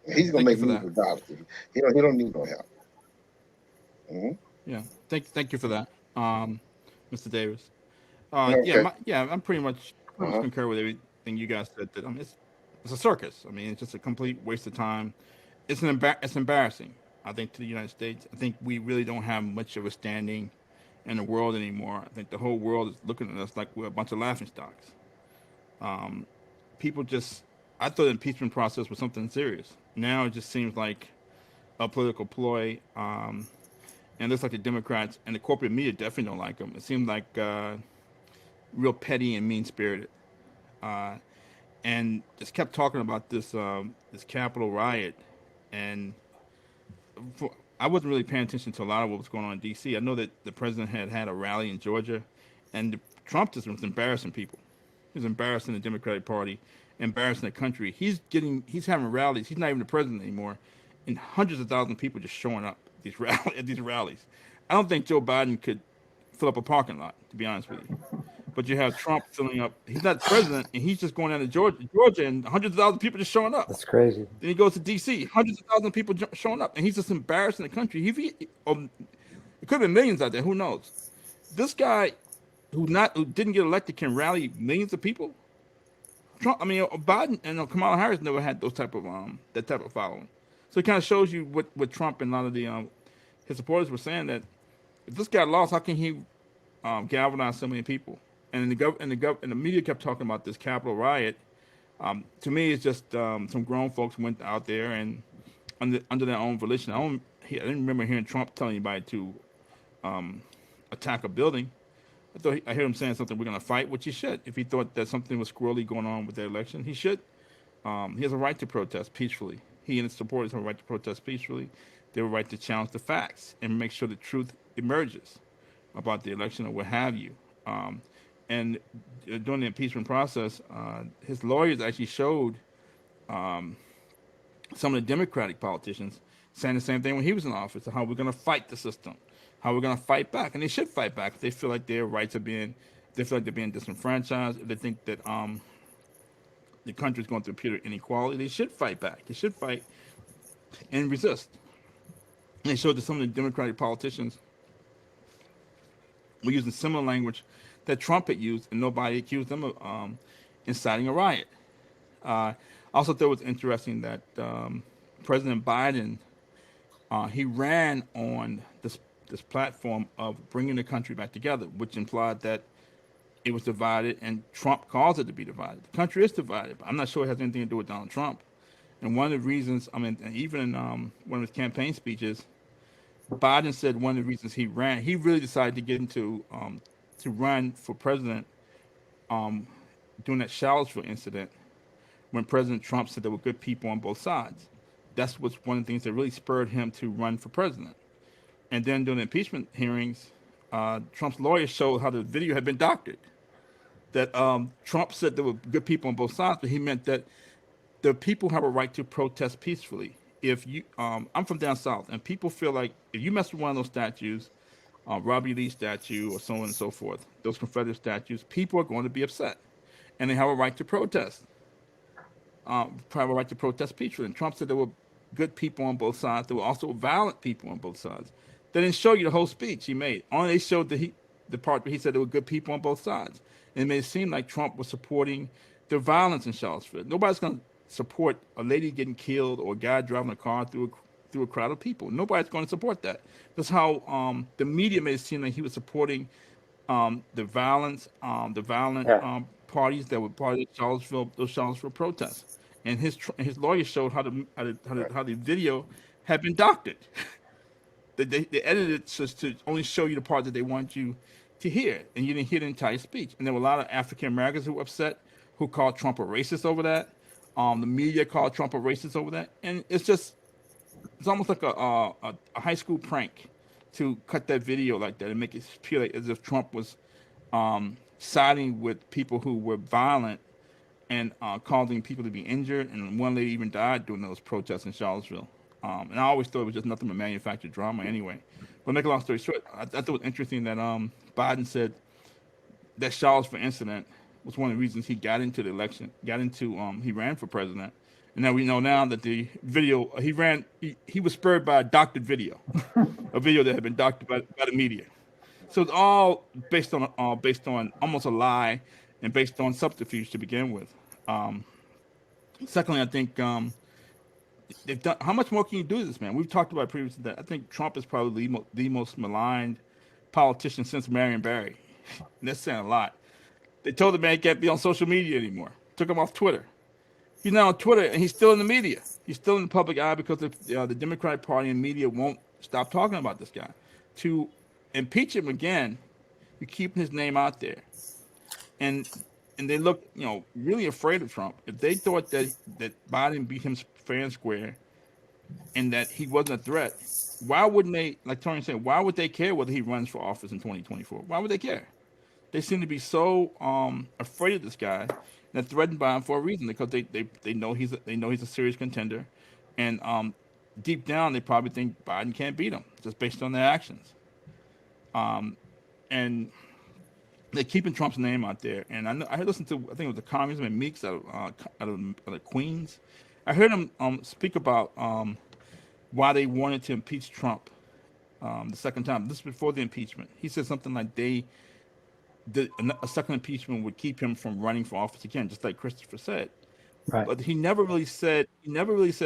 D: He's gonna
A: Thank you
D: make
A: for
D: news
A: that.
D: regardless. He don't need no help.
A: Yeah. Thank you for that, Mr. Davis. Yeah.
D: Okay.
A: I'm pretty much
D: Uh-huh.
A: concur with everything you guys said. That it's a circus. I mean, it's just a complete waste of time. It's embarrassing. I think to the United States. I think we really don't have much of a standing in the world anymore. I think the whole world is looking at us like we're a bunch of laughing stocks. People just, I thought the impeachment process was something serious. Now it just seems like a political ploy. And it looks like the Democrats and the corporate media definitely don't like him. It seems like real petty and mean spirited. Uh, and just kept talking about this Capitol riot, and for, I wasn't really paying attention to a lot of what was going on in D.C. I know that the president had a rally in Georgia, and Trump just was embarrassing people. He was embarrassing the Democratic Party, embarrassing the country. He's having rallies. He's not even the president anymore, and hundreds of thousands of people just showing up at these rallies. I don't think Joe Biden could fill up a parking lot, to be honest with you. But you have Trump filling up. He's not president, and he's just going down to Georgia, and hundreds of thousands of people just showing up.
B: That's crazy.
A: Then he goes to D.C., hundreds of thousands of people showing up, and he's just embarrassing the country. It could have been millions out there. Who knows? This guy who didn't get elected can rally millions of people. Trump, I mean, Biden and Kamala Harris never had those type of that type of following. So it kind of shows you what Trump and a lot of the his supporters were saying, that if this guy lost, how can he galvanize so many people? And the media kept talking about this Capitol riot. To me, it's just some grown folks went out there and under their own volition. I didn't remember hearing Trump telling anybody to attack a building. I heard him saying something, we're going to fight, which he should. If he thought that something was squirrely going on with the election, he should. He has a right to protest peacefully. He and his supporters have a right to protest peacefully. They have a right to challenge the facts and make sure the truth emerges about the election or what have you. And during the impeachment process, his lawyers actually showed some of the Democratic politicians saying the same thing when he was in office, how we're going to fight the system, how we're going to fight back, and they should fight back if they feel like their rights are being, they feel like they're being disenfranchised, if they think that the country's going through a period of inequality, they should fight back. They should fight and resist. And they showed that some of the Democratic politicians were using similar language that Trump had used, and nobody accused them of inciting a riot. I also thought it was interesting that President Biden he ran on this platform of bringing the country back together, which implied that it was divided, and Trump caused it to be divided. The country is divided, but I'm not sure it has anything to do with Donald Trump. And one of the reasons, I mean, and even in one of his campaign speeches, Biden said one of the reasons he ran, he really decided to get into to run for president during that Charlottesville incident when President Trump said there were good people on both sides. That's what's one of the things that really spurred him to run for president. And then during the impeachment hearings, Trump's lawyers showed how the video had been doctored. That Trump said there were good people on both sides, but he meant that the people have a right to protest peacefully. If you, I'm from down south, and people feel like if you mess with one of those statues, Robbie Lee statue, or so on and so forth, those Confederate statues, people are going to be upset, and they have a right to protest. Have a right to protest peacefully. And Trump said there were good people on both sides. There were also violent people on both sides. They didn't show you the whole speech he made. Only they showed the part where he said there were good people on both sides. And it made it seem like Trump was supporting the violence in Charlottesville. Nobody's going to support a lady getting killed or a guy driving a car through a crowd of people. Nobody's going to support that. That's how the media made it seem like he was supporting the violence, the violent parties that were part of those Charlottesville protests. And his lawyer showed how the video had been doctored. They edited it just to only show you the part that they want you to hear, and you didn't hear the entire speech. And there were a lot of African Americans who were upset, who called Trump a racist over that. The media called Trump a racist over that, and it's almost like a high school prank to cut that video like that and make it feel like as if Trump was siding with people who were violent and causing people to be injured, and one lady even died during those protests in Charlottesville. And I always thought it was just nothing but manufactured drama anyway. But make a long story short, I thought it was interesting that Biden said that Charlottesville incident was one of the reasons he got into the election, he ran for president. And now we know now that the video he was spurred by a doctored video, a video that had been doctored by the media. So it's all based on almost a lie and based on subterfuge to begin with. Secondly, I think they've done. How much more can you do this, man? We've talked about previously that I think Trump is probably the most maligned politician since Marion Barry. And that's saying a lot. They told the man he can't be on social media anymore. Took him off Twitter. He's now on Twitter, and he's still in the media. He's still in the public eye because the Democratic Party and media won't stop talking about this guy. To impeach him again, you're keeping his name out there, and they look, really afraid of Trump. If they thought that Biden beat him fair and square, and that he wasn't a threat, why wouldn't they? Like Torian said, why would they care whether he runs for office in 2024? Why would they care? They seem to be so afraid of this guy and they're threatened by him for a reason, because they know he's a serious contender, and deep down they probably think Biden can't beat him just based on their actions. And they're keeping Trump's name out there. And I listened to, I think it was the Congressman Meeks out of Queens. I heard him speak about why they wanted to impeach Trump the second time. This was before the impeachment. He said something like a second impeachment would keep him from running for office again, just like Christopher said.
B: Right.
A: But he never really said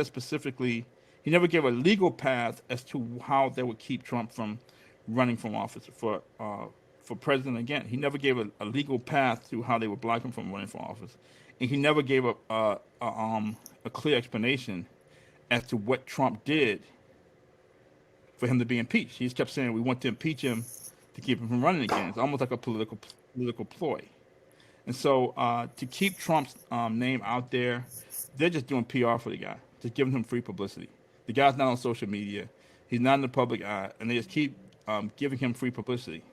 A: specifically. He never gave a legal path as to how they would keep Trump from running from office for president again. He never gave a legal path to how they would block him from running for office, and he never gave a clear explanation as to what Trump did for him to be impeached. He just kept saying we want to impeach him to keep him from running again. It's almost like a political ploy. And so to keep Trump's name out there, they're just doing PR for the guy, just giving him free publicity. The guy's not on social media. He's not in the public eye, and they just keep giving him free publicity.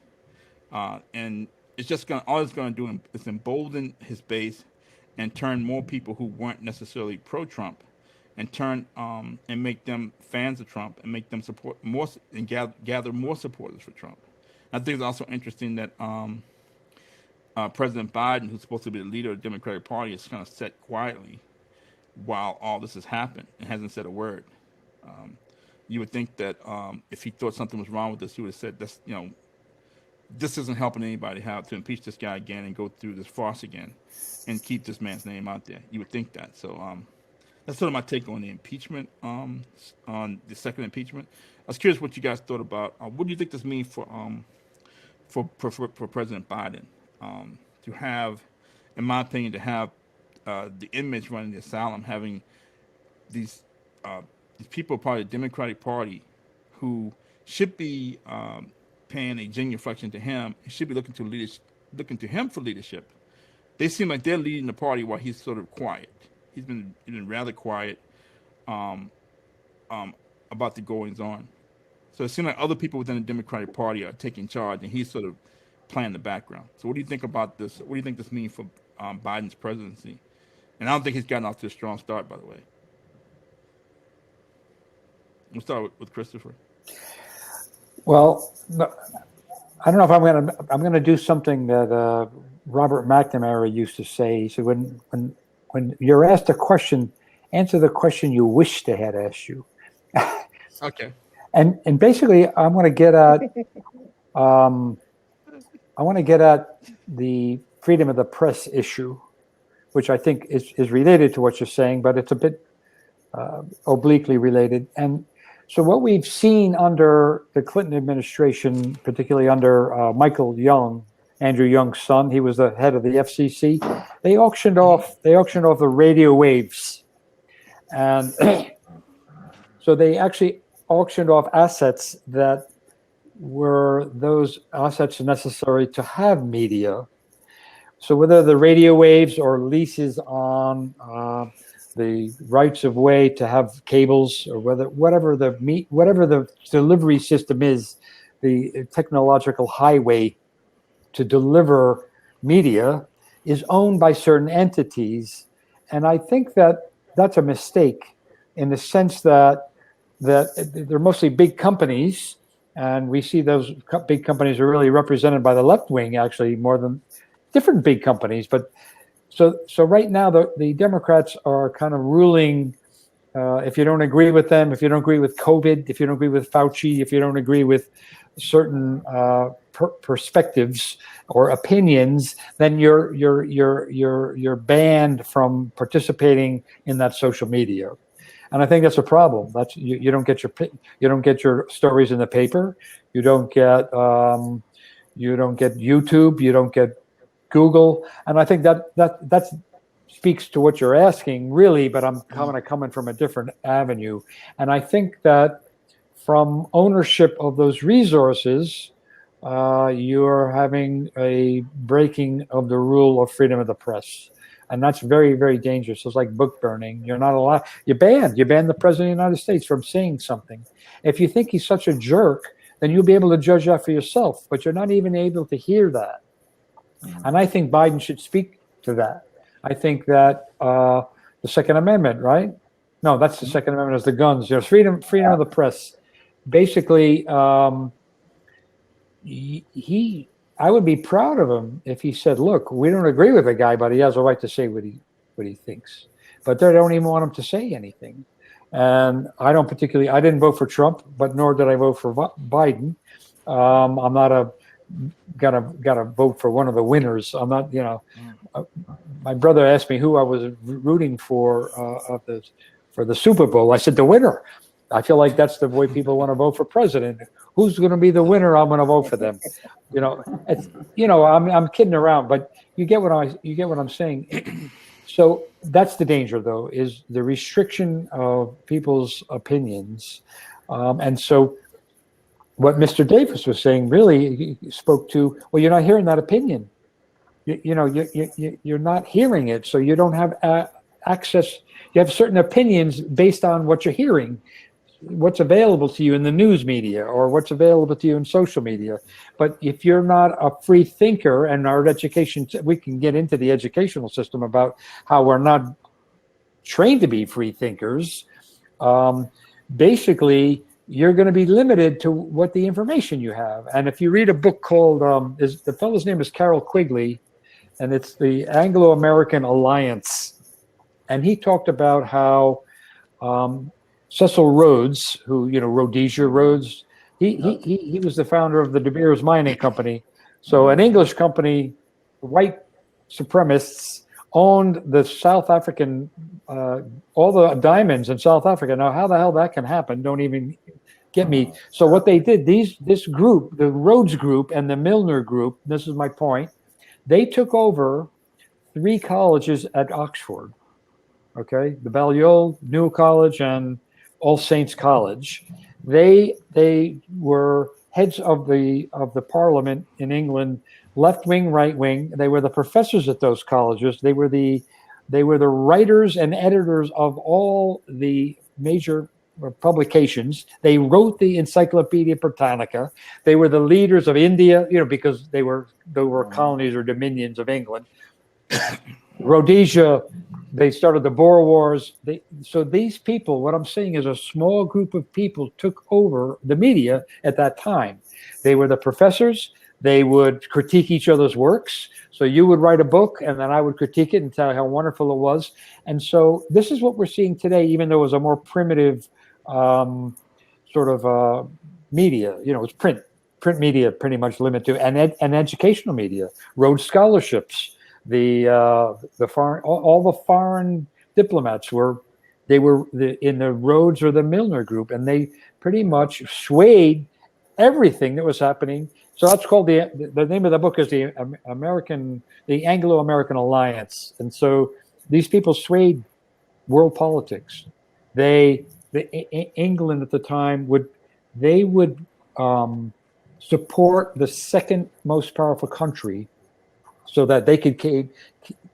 A: And it's just all it's going to do is embolden his base and turn more people who weren't necessarily pro-Trump and turn and make them fans of Trump and make them support more and gather more supporters for Trump. I think it's also interesting that President Biden, who's supposed to be the leader of the Democratic Party, is kind of sat quietly while all this has happened and hasn't said a word. You would think that if he thought something was wrong with this, he would have said, this isn't helping anybody how to impeach this guy again and go through this farce again and keep this man's name out there. You would think that. So that's sort of my take on the impeachment, on the second impeachment. I was curious what you guys thought about. What do you think this means for President Biden to have, in my opinion, to have the inmates running the asylum, having these people part of the Democratic Party who should be paying a genuflection to him, and should be looking to him for leadership. They seem like they're leading the party while he's sort of quiet. He's been rather quiet about the goings on. So it seems like other people within the Democratic Party are taking charge, and he's sort of playing the background. So what do you think about this? What do you think this means for Biden's presidency? And I don't think he's gotten off to a strong start, by the way. We'll start with Christopher.
B: Well, no, I don't know if I'm gonna do something that Robert McNamara used to say. He said, when you're asked a question, answer the question you wish they had asked you.
A: Okay.
B: And basically, I want to get at the freedom of the press issue, which I think is related to what you're saying, but it's a bit obliquely related. And so what we've seen under the Clinton administration, particularly under Michael Young, Andrew Young's son, he was the head of the FCC. They auctioned off the radio waves, and so they actually auctioned off assets that were those assets necessary to have media. So whether the radio waves or leases on the rights of way to have cables, or whatever the delivery system is, the technological highway to deliver media is owned by certain entities. And I think that that's a mistake, in the sense that they're mostly big companies, and we see those big companies are really represented by the left wing, actually, more than different big companies. But so right now the Democrats are kind of ruling. If you don't agree with them, if you don't agree with COVID, if you don't agree with Fauci, if you don't agree with certain perspectives or opinions, then you're banned from participating in that social media. And I think that's a problem. That's you don't get your stories in the paper. You don't get YouTube. You don't get Google. And I think that speaks to what you're asking, really. But I'm coming from a different avenue. And I think that from ownership of those resources, you're having a breaking of the rule of freedom of the press. And that's very, very dangerous. It's like book burning. You're not allowed. You ban the president of the United States from saying something. If you think he's such a jerk, then you'll be able to judge that for yourself. But you're not even able to hear that. And I think Biden should speak to that. I think that the Second Amendment, right? No, that's the Second Amendment, is the guns. There's freedom of the press. Basically, I would be proud of him if he said, "Look, we don't agree with the guy, but he has a right to say what he thinks." But they don't even want him to say anything. And I didn't vote for Trump, but nor did I vote for Biden. I'm not gotta vote for one of the winners. I'm not, my brother asked me who I was rooting for the Super Bowl. I said the winner. I feel like that's the way people want to vote for president. Who's going to be the winner? I'm going to vote for them. I'm kidding around, but you get what I'm saying. So that's the danger, though, is the restriction of people's opinions. And so what Mr. Davis was saying really spoke to, well, you're not hearing that opinion. You're not hearing it, so you don't have access. You have certain opinions based on what you're hearing, what's available to you in the news media or what's available to you in social media. But if you're not a free thinker, and our education, we can get into the educational system about how we're not trained to be free thinkers. Basically, you're going to be limited to what the information you have. And if you read a book called, the fellow's name is Carroll Quigley, and it's the Anglo-American Alliance. And he talked about how Cecil Rhodes, who, Rhodesia Rhodes, he was the founder of the De Beers Mining Company, So an English company, white supremacists, owned the South African, all the diamonds in South Africa. Now, how the hell that can happen? Don't even get me. So what they did, this group, the Rhodes Group and the Milner Group, this is my point, they took over 3 colleges at Oxford. Okay, the Balliol, New College, and All Saints College. They were heads of the Parliament in England, left wing, right wing. They were the professors at those colleges. They were the writers and editors of all the major publications. They wrote the Encyclopedia Britannica. They were the leaders of India, because they were colonies or dominions of England. Rhodesia, they started the Boer Wars. So these people, what I'm saying is a small group of people took over the media at that time. They were the professors. They would critique each other's works. So you would write a book and then I would critique it and tell how wonderful it was. And so this is what we're seeing today, even though it was a more primitive sort of media. It's print media pretty much limited to, and educational media, Rhodes scholarships. The foreign, all the foreign diplomats were in the Rhodes or the Milner Group, and they pretty much swayed everything that was happening. So that's called the name of the book is the Anglo-American Alliance, and so these people swayed world politics. England at the time would support the second most powerful country, so that they could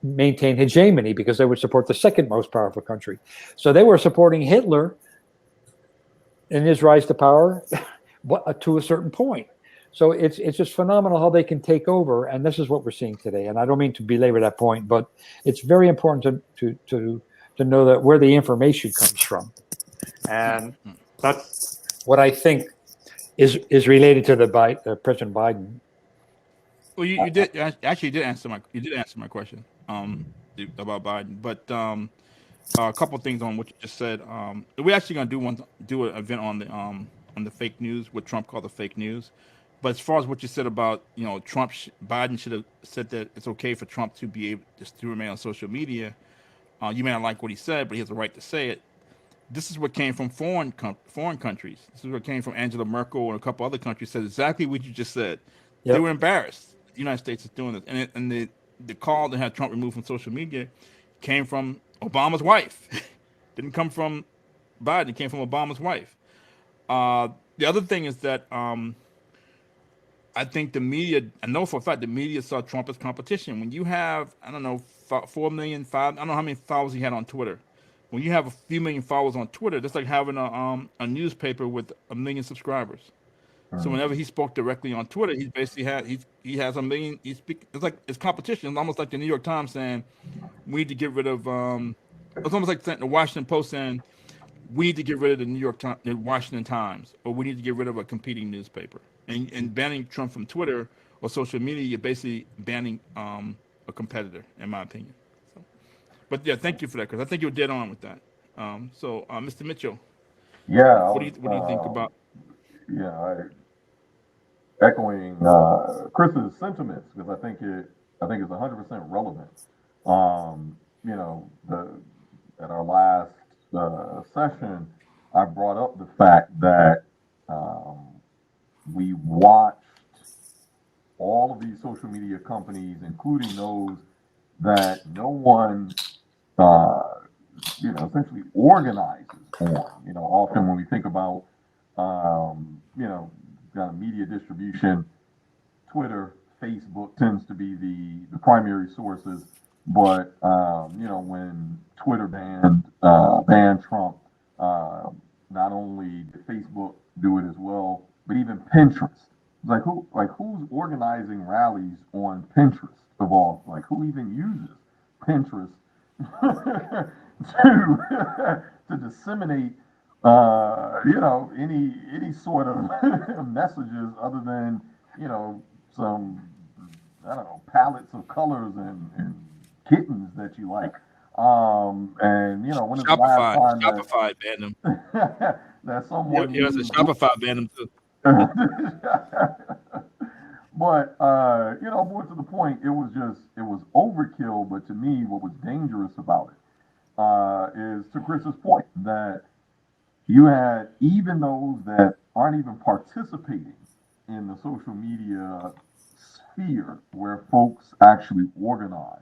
B: maintain hegemony, because they would support the second most powerful country. So they were supporting Hitler in his rise to power to a certain point. So it's just phenomenal how they can take over, and this is what we're seeing today. And I don't mean to belabor that point, but it's very important to know that where the information comes from, and that's what I think is related to President Biden.
A: Well, you did answer my question about Biden, but a couple of things on what you just said. We're actually going to do an event on the fake news, what Trump called the fake news. But as far as what you said about Biden should have said that it's okay for Trump to be able to remain on social media. You may not like what he said, but he has a right to say it. This is what came from foreign countries. This is what came from Angela Merkel and a couple other countries. Said exactly what you just said. Yep. They were embarrassed. The United States is doing this, and the call to have Trump removed from social media came from Obama's wife. Didn't come from Biden. It came from Obama's wife. The other thing is that I think the media, I know for a fact the media saw Trump as competition. When you have, 4 million, I don't know how many followers he had on Twitter. When you have a few million followers on Twitter, that's like having a newspaper with 1 million subscribers. So whenever he spoke directly on Twitter, he basically he has 1 million. It's like it's competition. It's almost like the New York Times saying we need to get rid of. It's almost like the Washington Post saying we need to get rid of the Washington Times, or we need to get rid of a competing newspaper. And banning Trump from Twitter or social media, you're basically banning a competitor, in my opinion. So, but yeah, thank you for that, because I think you're dead on with that. Mr. Mitchell, what do you think about?
C: Yeah, echoing Chris's sentiments, because I think it's 100% relevant. At our last session, I brought up the fact that we watched all of these social media companies, including those that no one, essentially organizes on. Often when we think about, kind of media distribution, Twitter, Facebook tends to be the primary sources. But when Twitter banned Trump, not only did Facebook do it as well, but even Pinterest. Who's organizing rallies on Pinterest of all? Who even uses Pinterest to disseminate any sort of messages other than some palettes of colors and kittens that you like. When is the last time
A: Shopify banned them.
C: that someone
A: Shopify banned them too.
C: But more to the point, it was overkill. But to me, what was dangerous about it is to Chris's point that you had even those that aren't even participating in the social media sphere where folks actually organize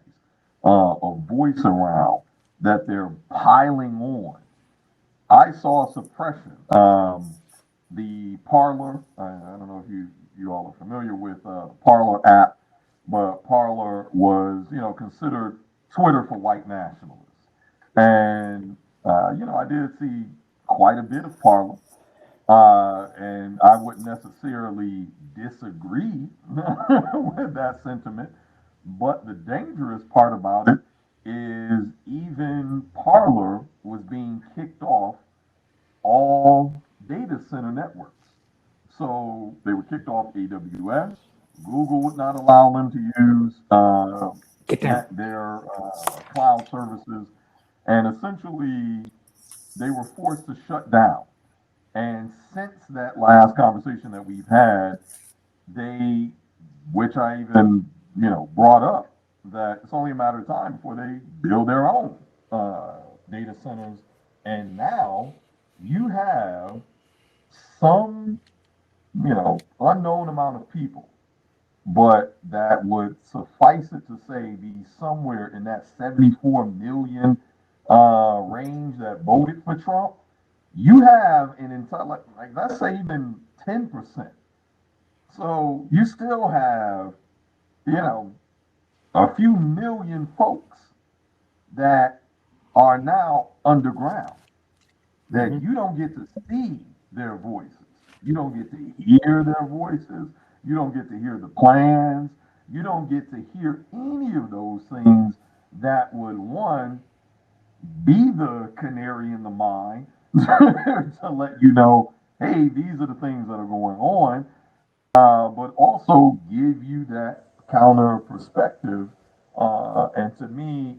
C: a voice around that they're piling on. I saw suppression. The Parlor, I don't know if you all are familiar with the Parlor app, but Parlor was, considered Twitter for white nationalists. And, I did see quite a bit of Parlor. And I wouldn't necessarily disagree with that sentiment. But the dangerous part about it is even Parlor was being kicked off all data center networks. So they were kicked off AWS. Google would not allow them to use
B: Get down.
C: their cloud services. And essentially, they were forced to shut down. And since that last conversation that we've had, they, which I even, brought up, that it's only a matter of time before they build their own data centers. And now you have some, unknown amount of people, but that would suffice it to say be somewhere in that 74 million range that voted for Trump. You have an entire, like let's say even 10%. So you still have, you know, a few million folks that are now underground that you don't get to see their voices. You don't get to hear their voices. You don't get to hear the plans. You don't get to hear any of those things that would, one, be the canary in the mine to let you know, hey, these are the things that are going on, but also give you that counter perspective. And to me,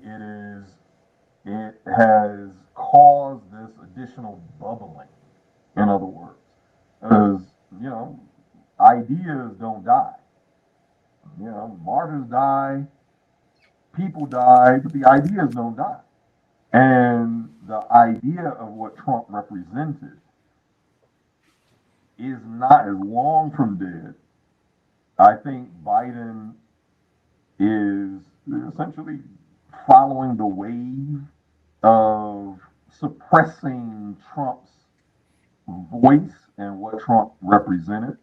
C: it has caused this additional bubbling. In other words, because ideas don't die. Martyrs die, people die, but the ideas don't die. And the idea of what Trump represented is not as long from dead. I think Biden is essentially following the wave of suppressing Trump's voice and what Trump represented.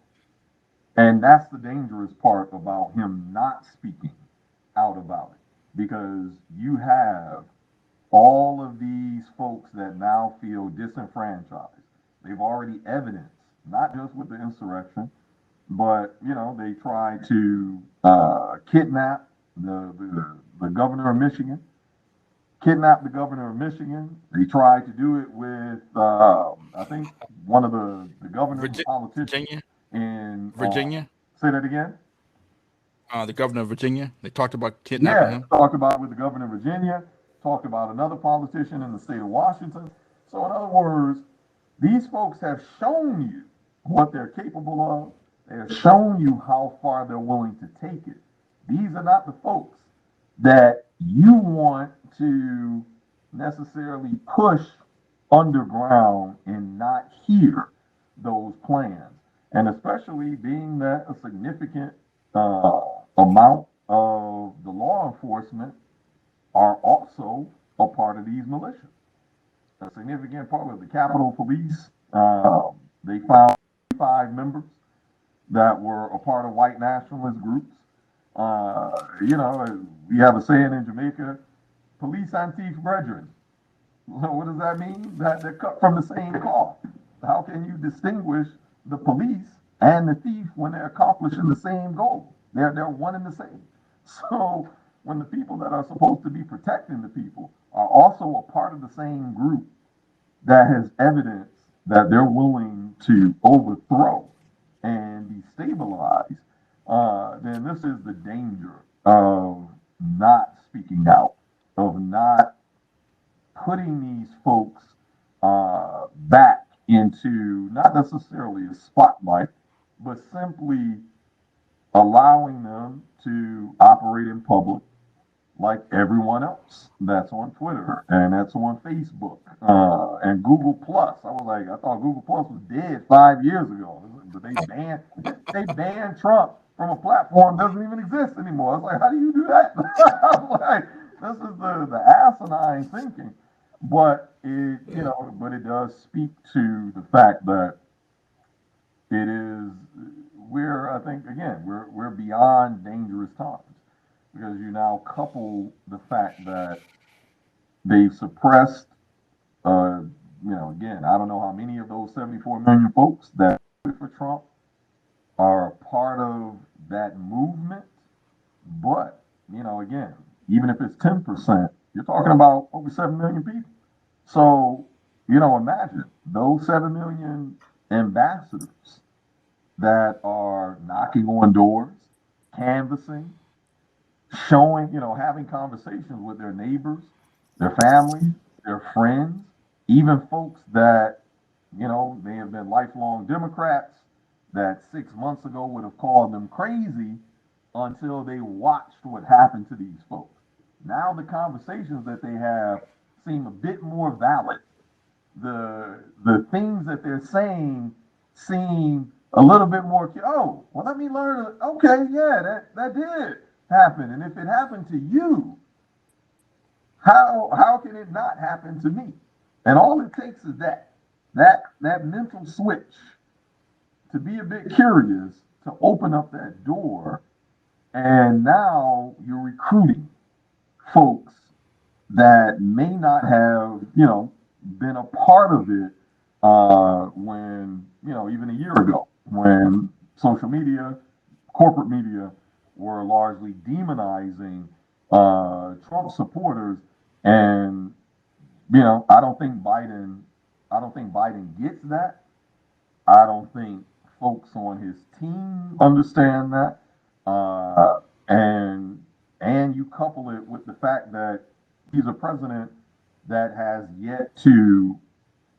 C: And that's the dangerous part about him not speaking out about it. Because you have all of these folks that now feel disenfranchised. They've already evidenced, not just with the insurrection, but they tried to kidnap the governor of Michigan. Kidnap the governor of Michigan. They tried to do it with I think one of the governor's politicians
A: Virginia,
C: in
A: Virginia,
C: say that again.
A: the governor of Virginia. They talked about kidnapping
C: Yeah,
A: him.
C: talked about with the governor of Virginia. Talked about another politician in the state of Washington. So in other words, these folks have shown you what they're capable of. They have shown you how far they're willing to take it. These are not the folks that you want to necessarily push underground and not hear those plans. And especially being that a significant amount of the law enforcement are also a part of these militias. A significant part of the Capitol Police. They found 5 members that were a part of white nationalist groups. We have a saying in Jamaica, police and thief brethren. What does that mean? That they're cut from the same cloth. How can you distinguish the police and the thief when they're accomplishing the same goal? They're one and the same. So when the people that are supposed to be protecting the people are also a part of the same group that has evidence that they're willing to overthrow and destabilize, then this is the danger of not speaking out, of not putting these folks back into not necessarily a spotlight, but simply allowing them to operate in public like everyone else that's on Twitter and that's on Facebook and Google Plus. I was like, I thought Google Plus was dead 5 years ago, but they banned Trump from a platform that doesn't even exist anymore. I was like, how do you do that? I was like, this is the asinine thinking, but it does speak to the fact that it is I think again we're beyond dangerous times because you now couple the fact that they've suppressed, again, I don't know how many of those 74 million folks that voted for Trump are a part of that movement. But, again, even if it's 10%, you're talking about over 7 million people. So, imagine those 7 million ambassadors that are knocking on doors, canvassing, showing, having conversations with their neighbors, their families, their friends, even folks that, may have been lifelong Democrats that 6 months ago would have called them crazy until they watched what happened to these folks. Now the conversations that they have seem a bit more valid. The things that they're saying seem a little bit more, oh, well, let me learn. Okay, yeah, that did happen. And if it happened to you, how can it not happen to me? And all it takes is that mental switch to be a bit curious, to open up that door. And now you're recruiting folks that may not have, been a part of it when, even a year ago, when social media, corporate media were largely demonizing Trump supporters. And, I don't think Biden gets that. I don't think folks on his team understand that. And you couple it with the fact that he's a president that has yet to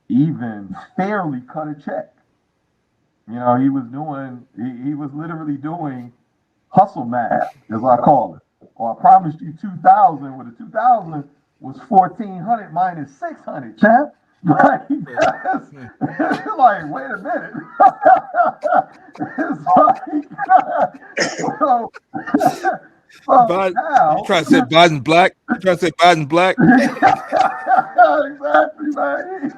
C: even fairly cut a check. He was literally doing hustle math, as I call it. Or I promised you 2,000, where the 2,000 was 1,400 minus 600, champ. Like, it's like, wait a minute. It's like, so
A: Biden,
C: now,
A: you trying to say Biden's black? You trying to say Biden's black?
C: exactly, man.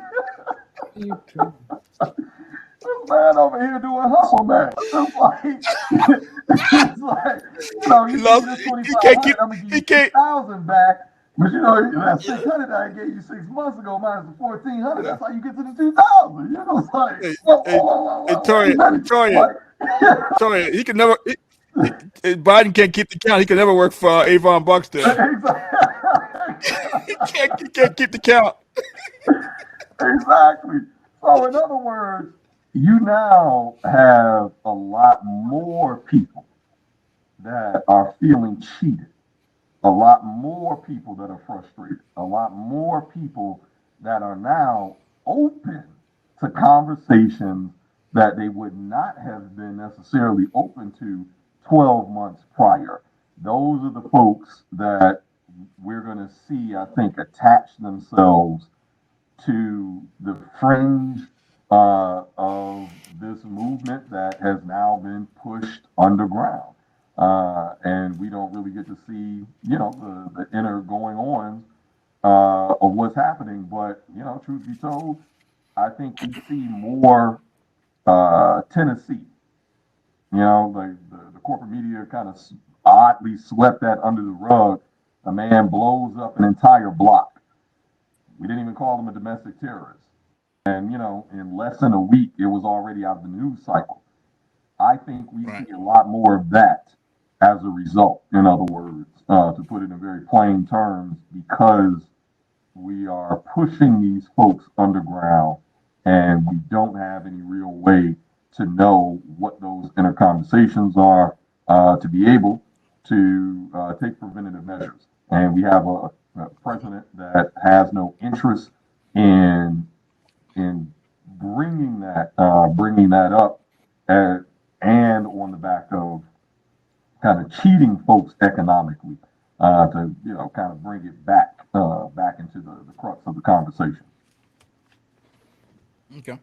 C: This man over here doing hustle man. It's like, you give me this 2,500, I'm gonna give you 6,000 back. But that 600 I gave you 6 months ago minus the 1,400, that's how you get to the 2,000. It's like,
A: Torian, he can never. Biden can't keep the count. He can never work for Avon Buxton. he can't keep the count.
C: Exactly. So in other words, you now have a lot more people that are feeling cheated, a lot more people that are frustrated, a lot more people that are now open to conversations that they would not have been necessarily open to 12 months prior. Those are the folks that we're going to see, I think, attach themselves to the fringe of this movement that has now been pushed underground. And we don't really get to see, the inner going on of what's happening. But, truth be told, I think we see more Tennessee. Like the corporate media kind of oddly swept that under the rug. A man blows up an entire block. We didn't even call him a domestic terrorist. And, in less than a week, it was already out of the news cycle. I think we see a lot more of that as a result, in other words, to put it in very plain terms, because we are pushing these folks underground and we don't have any real way to know what those inner conversations are to be able to take preventative measures. And we have a president that has no interest in bringing that up and on the back of kind of cheating folks economically to kind of bring it back into the crux of the conversation.
A: Okay.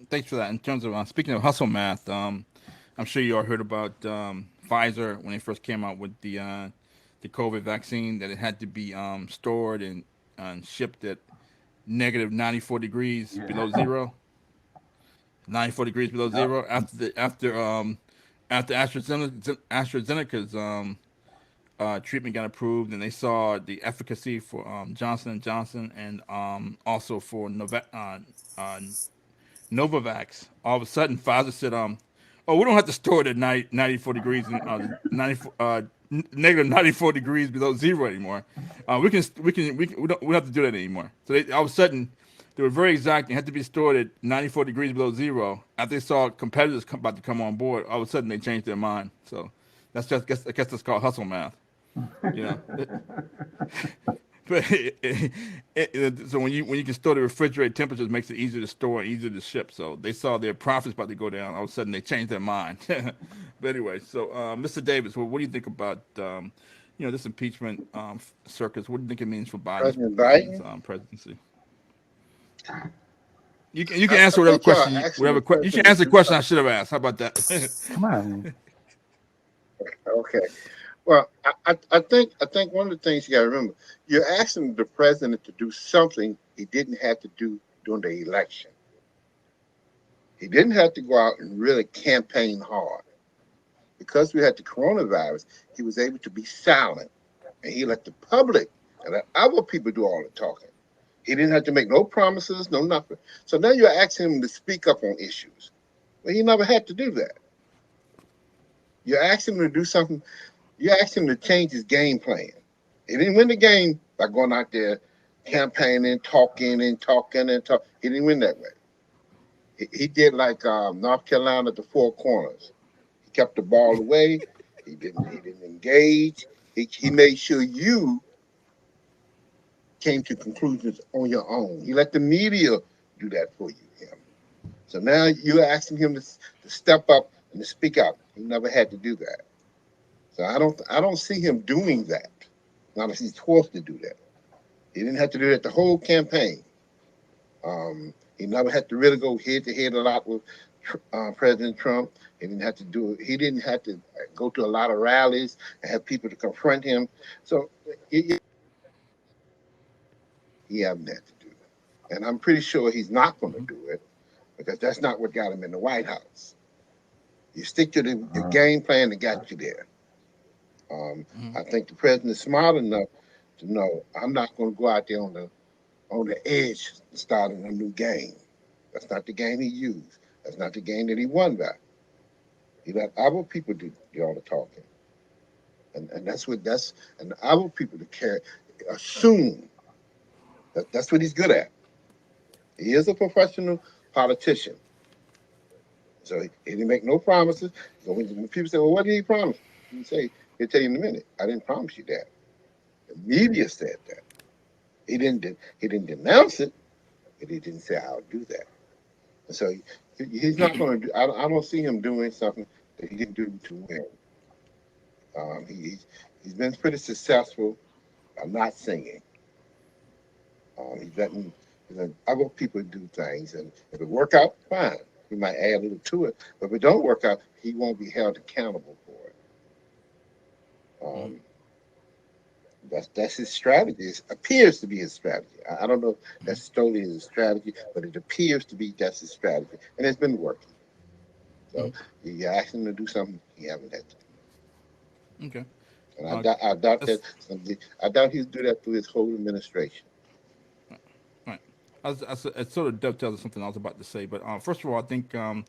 A: Thanks for that. In terms of speaking of hustle math, I'm sure you all heard about Pfizer when they first came out with the COVID vaccine, that it had to be stored and shipped at negative 94 degrees below
C: Yeah.
A: zero. 94 degrees below
C: Yep.
A: zero after AstraZeneca's treatment got approved, and they saw the efficacy for Johnson and Johnson, and also for Novavax. All of a sudden, Pfizer said, "Oh, we don't have to store it at 94 degrees and negative 94 degrees below zero anymore. We don't have to do that anymore." So all of a sudden, they were very exact. It had to be stored at 94 degrees below zero. After they saw competitors about to come on board, all of a sudden they changed their mind. So I guess that's called hustle math. You know. But so when you can store the refrigerator temperatures, it makes it easier to store and easier to ship. So they saw their profits about to go down. All of a sudden, they changed their mind. But anyway, so Mr. Davis, what do you think about this impeachment circus? What do you think it means for
D: President
A: Biden's
D: Biden.
A: Presidency? You can
D: I
A: answer whatever
D: think y'all
A: question
D: asking the
A: you can
D: president
A: answer
D: to
A: the
D: do
A: question I
D: something.
A: should have asked. How about that?
E: Come on.
D: Okay. Well, I think one of the things you got to remember, you're asking the president to do something he didn't have to do during the election. He didn't have to go out and really campaign hard. Because we had the coronavirus, he was able to be silent, and he let the public and let other people do all the talking. He didn't have to make no promises, no nothing. So now you're asking him to speak up on issues. Well, he never had to do that. You're asking him to do something. You're asking him to change his game plan. He didn't win the game by going out there campaigning, talking and talking and talking. He didn't win that way. He did like North Carolina at the Four Corners. He kept the ball away. He didn't engage. He made sure you came to conclusions on your own. He let the media do that for you. Him. So now you're asking him to step up and to speak up. He never had to do that. So I don't see him doing that. Not if he's forced to do that. He didn't have to do that the whole campaign. He never had to really go head to head a lot with President Trump. He didn't have to do it. He didn't have to go to a lot of rallies and have people to confront him. So he haven't had to do it. And I'm pretty sure he's not going to do it because that's not what got him in the White House. You stick to the game plan that got you there. I think the president is smart enough to know I'm not going to go out there on the edge starting a new game. That's not the game he used. That's not the game that he won by. He let other people do all the talking. And and other people to assume that's what he's good at. He is a professional politician. So he didn't make no promises. So when people say, well, what did he promise? He say, he'll tell you in a minute, I didn't promise you that. The media said that. He didn't denounce it, but he didn't say I'll do that. And so he's not going to do. I don't see him doing something that he didn't do to win. He's been pretty successful by not singing. He's letting other people do things, and if it work out, fine. He might add a little to it, but if it don't work out, he won't be held accountable for it. That's his strategy. It appears to be his strategy. I don't know if that's totally his strategy, but it appears to be that's his strategy, and it's been working. So you ask him to do something he haven't had to do.
A: Okay.
D: And I doubt
A: That's-
D: that. I doubt he'll do that through his whole administration.
A: Right. It sort of dovetails with something I was about to say. But first of all, I think John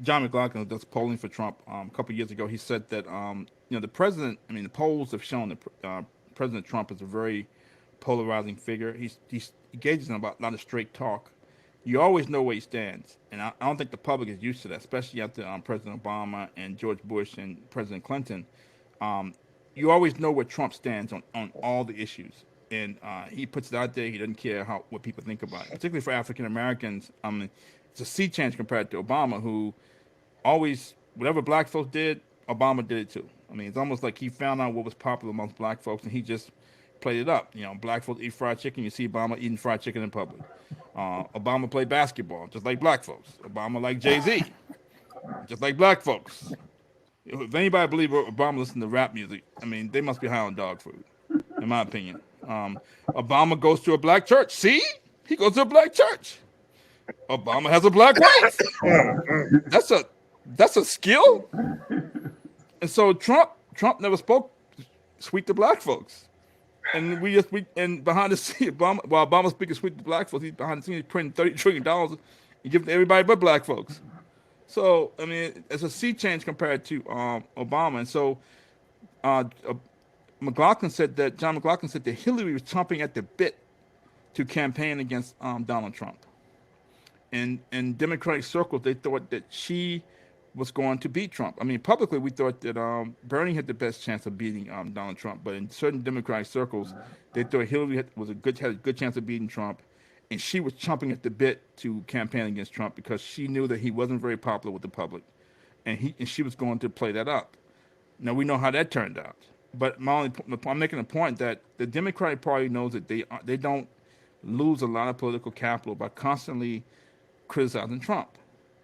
A: McLaughlin does polling for Trump a couple of years ago. He said that the president. I mean, the polls have shown that President Trump is a very polarizing figure. He engages in a lot of straight talk. You always know where he stands, and I don't think the public is used to that, especially after President Obama and George Bush and President Clinton. Um, you always know where Trump stands on all the issues, and he puts it out there. He doesn't care what people think about it, particularly for African Americans. I mean, it's a sea change compared to Obama, who always whatever black folks did, Obama did it too. I mean, it's almost like he found out what was popular amongst black folks and he just played it up. Black folks eat fried chicken. You see Obama eating fried chicken in public. Obama played basketball, just like black folks. Obama like Jay-Z, just like black folks. If anybody believes Obama listened to rap music, I mean, they must be high on dog food, in my opinion. Obama goes to a black church. See? He goes to a black church. Obama has a black wife. That's a skill. And so Trump never spoke sweet to black folks. And and behind the scenes, while Obama's speaking sweet to black folks, he's behind the scenes printing $30 trillion and giving to everybody but black folks. So I mean, it's a sea change compared to Obama. And so John McLaughlin said that Hillary was chomping at the bit to campaign against Donald Trump. And in Democratic circles, they thought that she was going to beat Trump. I mean, publicly, we thought that Bernie had the best chance of beating Donald Trump. But in certain Democratic circles, they thought Hillary had a good chance of beating Trump. And she was chomping at the bit to campaign against Trump because she knew that he wasn't very popular with the public. And she was going to play that up. Now, we know how that turned out. But I'm making a point that the Democratic Party knows that they don't lose a lot of political capital by constantly criticizing Trump.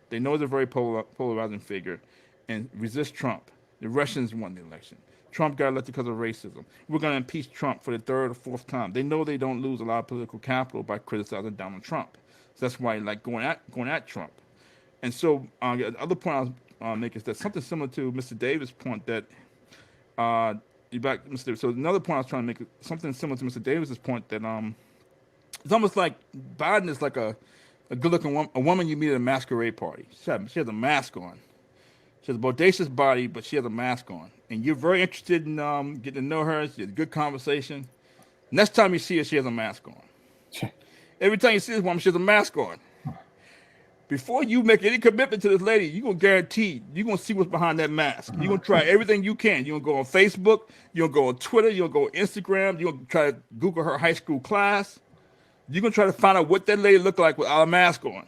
A: They know they're a very polarizing figure and resist Trump. The Russians won the election. Trump got elected because of racism. We're going to impeach Trump for the third or fourth time. They know they don't lose a lot of political capital by criticizing Donald Trump. So that's why they like going at Trump. And so the other point I was making is that something similar to Mr. Davis' point that Mr. Davis. So another point I was trying to make is something similar to Mr. Davis's point that it's almost like Biden is like a good-looking woman, a woman you meet at a masquerade party. She has a mask on. She has a bodacious body, but she has a mask on. And you're very interested in getting to know her. She has a good conversation. Next time you see her, she has a mask on. Every time you see this woman, she has a mask on. Before you make any commitment to this lady, you're going to guarantee you're going to see what's behind that mask. You're going to try everything you can. You're going to go on Facebook. You're going to go on Twitter. You're going to go on Instagram. You're going to try to Google her high school class. You're going to try to find out what that lady looked like without a mask on.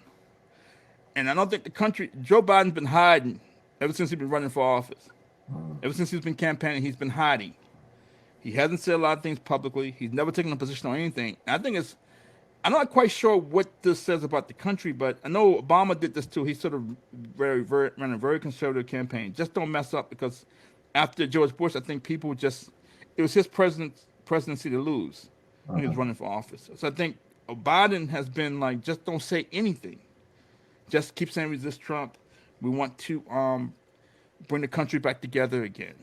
A: And I don't think Joe Biden's been hiding ever since he's been running for office. Ever since he's been campaigning, he's been hiding. He hasn't said a lot of things publicly. He's never taken a position on anything. And I think I'm not quite sure what this says about the country, but I know Obama did this too. He sort of ran a very conservative campaign. Just don't mess up, because after George Bush, I think people it was his presidency to lose when he was running for office. So I think Biden has been like, just don't say anything. Just keep saying resist Trump. We want to bring the country back together again.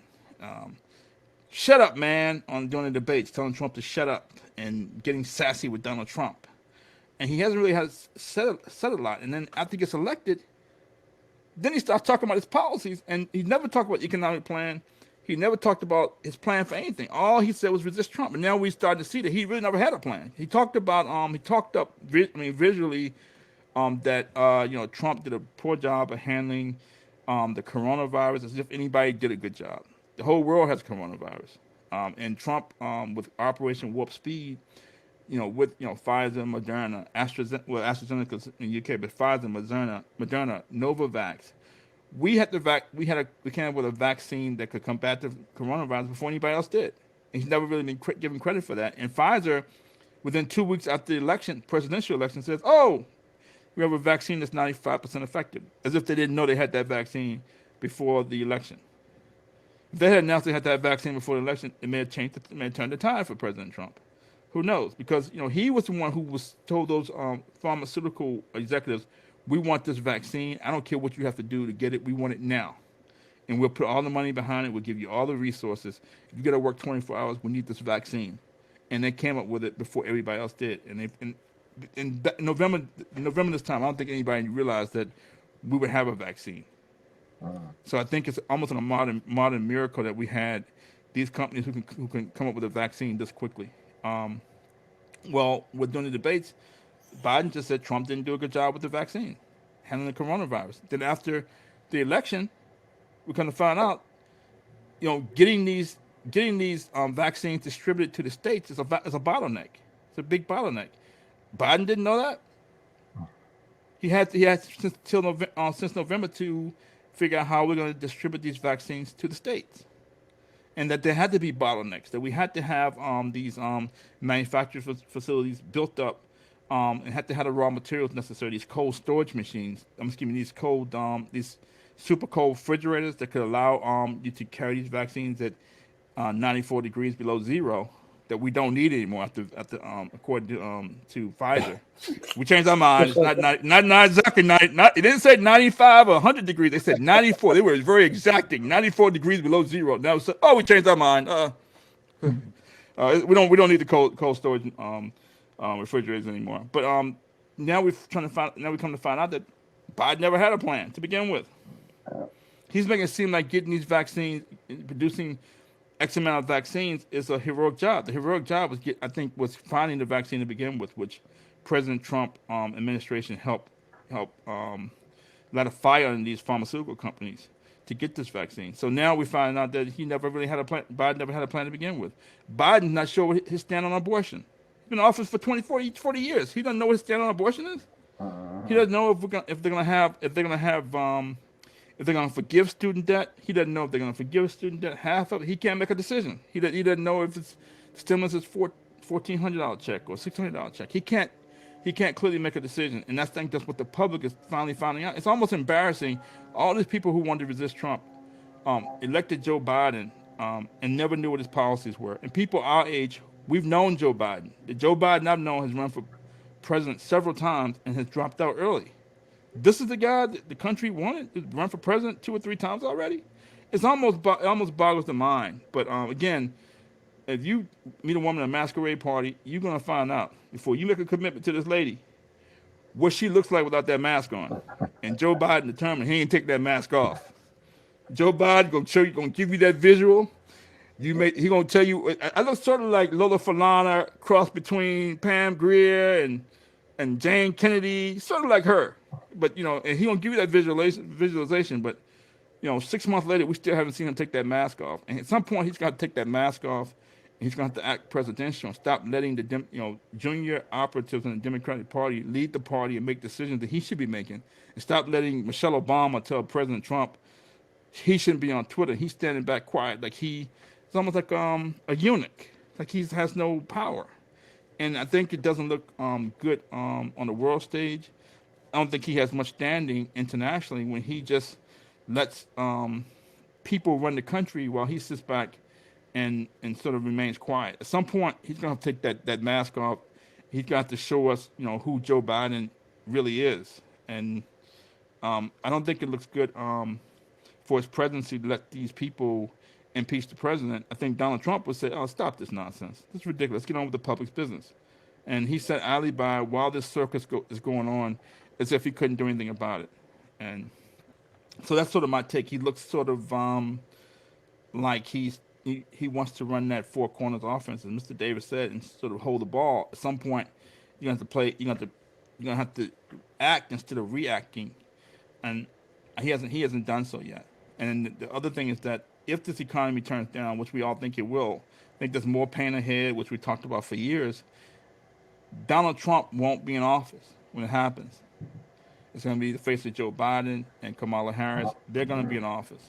A: Shut up, man, during the debates, telling Trump to shut up and getting sassy with Donald Trump. And he hasn't really said a lot. And then after he gets elected, then he starts talking about his policies. And he never talked about economic plan. He never talked about his plan for anything. All he said was resist Trump. And now we started to see that he really never had a plan. He talked about, visually that, Trump did a poor job of handling the coronavirus as if anybody did a good job. The whole world has coronavirus. And Trump, with Operation Warp Speed, with Pfizer, Moderna, AstraZeneca in the UK, but Pfizer, Moderna, Novavax, we came up with a vaccine that could combat the coronavirus before anybody else did. And he's never really been given credit for that. And Pfizer, within 2 weeks after the presidential election, says, "Oh, we have a vaccine that's 95% effective," as if they didn't know they had that vaccine before the election. If they had announced they had that vaccine before the election, it may have turned the tide for President Trump. Who knows? Because he was the one who was told those pharmaceutical executives, "We want this vaccine. I don't care what you have to do to get it. We want it now. And we'll put all the money behind it. We'll give you all the resources. If you got to work 24 hours, we need this vaccine." And they came up with it before everybody else did. And in November this time, I don't think anybody realized that we would have a vaccine. So I think it's almost a modern miracle that we had these companies who can come up with a vaccine this quickly. Well, during the debates, Biden just said Trump didn't do a good job with the vaccine, handling the coronavirus. Then after the election, we're going to find out, getting these vaccines distributed to the states is a bottleneck. It's a big bottleneck. Biden didn't know that. He had since November to figure out how we're going to distribute these vaccines to the states. and that there had to be bottlenecks, that we had to have these manufacturing facilities built up, and had to have the raw materials necessary. These cold storage machines. I'm excuse me, these super cold refrigerators that could allow you to carry these vaccines at 94 degrees below zero. That we don't need anymore after according to Pfizer. We changed our mind.
B: Just
A: It's
B: like
A: not exactly 90. Not, it didn't say 95 or 100 degrees. They said 94. They were very exacting. 94 degrees below zero. Now, we changed our mind. We don't need the cold storage refrigerators anymore. But now we come to find out that Biden never had a plan to begin with. He's making it seem like getting these vaccines, producing X amount of vaccines is a heroic job. The heroic job was finding the vaccine to begin with, which President Trump administration helped light a fire in these pharmaceutical companies to get this vaccine. So now we find out that he never really had a plan. Biden never had a plan to begin with. Biden's not sure what his stand on abortion. He's been in office for 40 years. He doesn't know what his stand on abortion is. He doesn't know if they're gonna forgive student debt. He doesn't know if they're gonna forgive student debt. Half of it, he can't make a decision. He doesn't know if it's stimulus is $1,400 check or $600 check. He can't clearly make a decision, and I think that's what the public is finally finding out. It's almost embarrassing. All these people who wanted to resist Trump elected Joe Biden and never knew what his policies were. And people our age, we've known Joe Biden. The Joe Biden I've known has run for president several times and has dropped out early. This is the guy that the country wanted to run for president 2 or 3 times already. It almost boggles the mind. But again, if you meet a woman at a masquerade party, you're gonna find out before you make a commitment to this lady what she looks like without that mask on. And Joe Biden determined he ain't take that mask off. Joe Biden gonna give you that visual. He gonna tell you. I look sort of like Lola Falana, cross between Pam Grier and Jane Kennedy, sort of like her. But and he gonna give you that visualization. But 6 months later, we still haven't seen him take that mask off. And at some point, he's got to take that mask off. And he's going to have to act presidential and stop letting the junior operatives in the Democratic Party lead the party and make decisions that he should be making. And stop letting Michelle Obama tell President Trump he shouldn't be on Twitter. He's standing back quiet, like it's almost like a eunuch, like he has no power. And I think it doesn't look good on the world stage. I don't think he has much standing internationally when he just lets people run the country while he sits back and sort of remains quiet. At some point, he's going to take that mask off. He's got to show us, who Joe Biden really is. And I don't think it looks good for his presidency to let these people impeach the president. I think Donald Trump would say, "Oh, stop this nonsense. This is ridiculous. Let's get on with the public's business." And he set alibi while this circus is going on, as if he couldn't do anything about it. And so that's sort of my take. He looks sort of like he wants to run that four corners offense, as Mr. Davis said, and sort of hold the ball. At some point, you're gonna have to play. You're gonna have to act instead of reacting, and he hasn't done so yet. And the other thing is that if this economy turns down, which we all think it will, I think there's more pain ahead, which we talked about for years. Donald Trump won't be in office when it happens. It's going to be the face of Joe Biden and Kamala Harris. They're going to be in office.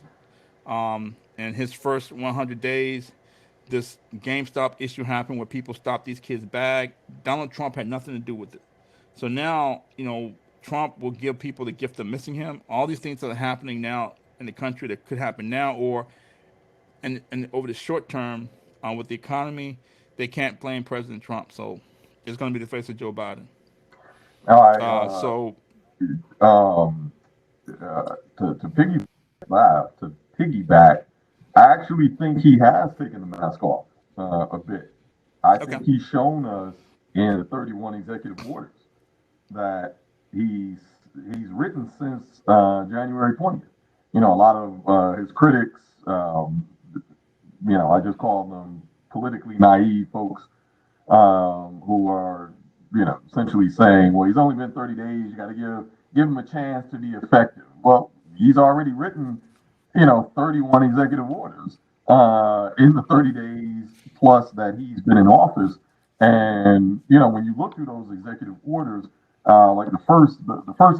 A: And his first 100 days, this GameStop issue happened where people stopped these kids' bag. Donald Trump had nothing to do with it. So now, Trump will give people the gift of missing him. All these things that are happening now in the country that could happen now or and over the short term with the economy, they can't blame President Trump. So it's going to be the face of Joe Biden.
C: All right. To piggyback, I actually think he has taken the mask off a bit. I think he's shown us in the 31 executive orders that he's written since January 20th. A lot of his critics, I just call them politically naive folks who are, essentially saying, well, he's only been 30 days. You got to give him a chance to be effective. Well, he's already written, 31 executive orders in the 30 days plus that he's been in office. And, when you look through those executive orders, like the first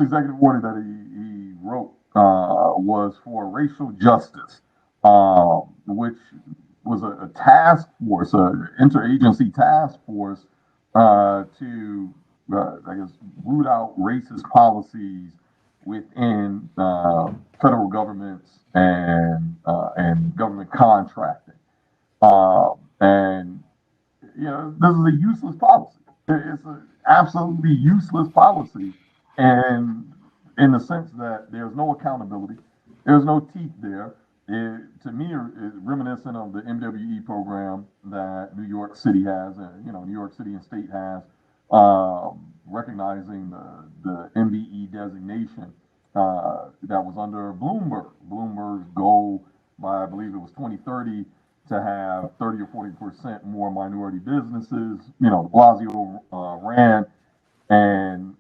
C: executive order that he wrote was for racial justice, which a task force, an interagency task force to, I guess, root out racist policies within federal governments and government contracting. And this is a useless policy. It's an absolutely useless policy, and in the sense that there's no accountability, there's no teeth there. To me, is reminiscent of the MWE program that New York City has, and New York City and state has, recognizing the MBE designation that was under Bloomberg. Bloomberg's goal by, I believe it was 2030, to have 30 or 40% more minority businesses. De Blasio ran and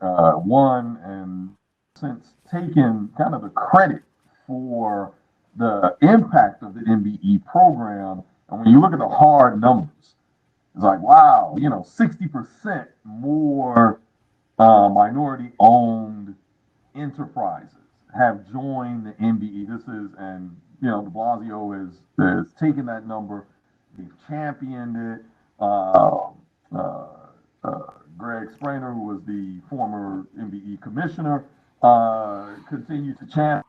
C: won, and since taken kind of the credit for the impact of the MBE program. And when you look at the hard numbers, it's like, wow, 60% more minority-owned enterprises have joined the MBE. This is, and De Blasio has taken that number, they've championed it. Greg Sprainer, who was the former MBE commissioner, continued to champion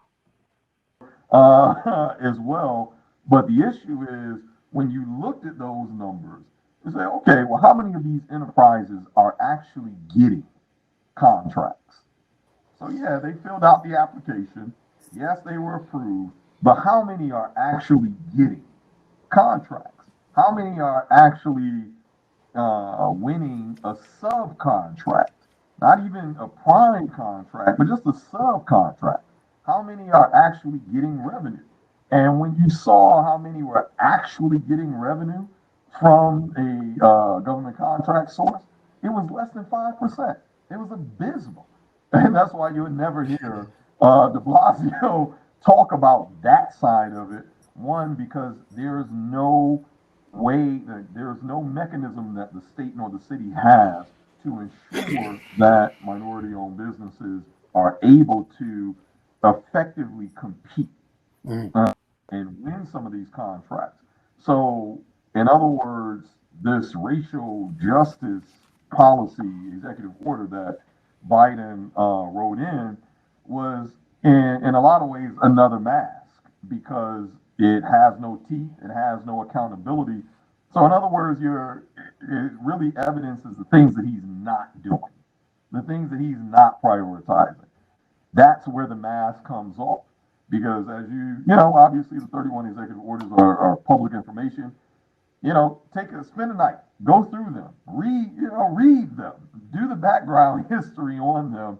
C: as well. But the issue is, when you looked at those numbers, you say, okay, well, how many of these enterprises are actually getting contracts? So yeah, they filled out the application. Yes, they were approved, but how many are actually getting contracts? How many are actually winning a subcontract? Not even a prime contract, but just a subcontract. How many are actually getting revenue? And when you saw how many were actually getting revenue from a government contract source, it was less than 5%. It was abysmal. And that's why you would never hear de Blasio talk about that side of it. One, because there's no way, there's no mechanism that the state nor the city has to ensure that minority-owned businesses are able to effectively compete and win some of these contracts. So, in other words, this racial justice policy executive order that Biden wrote in was, in a lot of ways, another mask, because it has no teeth, it has no accountability. So, in other words, it really evidences the things that he's not doing, the things that he's not prioritizing. That's where the mask comes off. Because as obviously the 31 executive orders are public information. Spend a night, go through them, read them, do the background history on them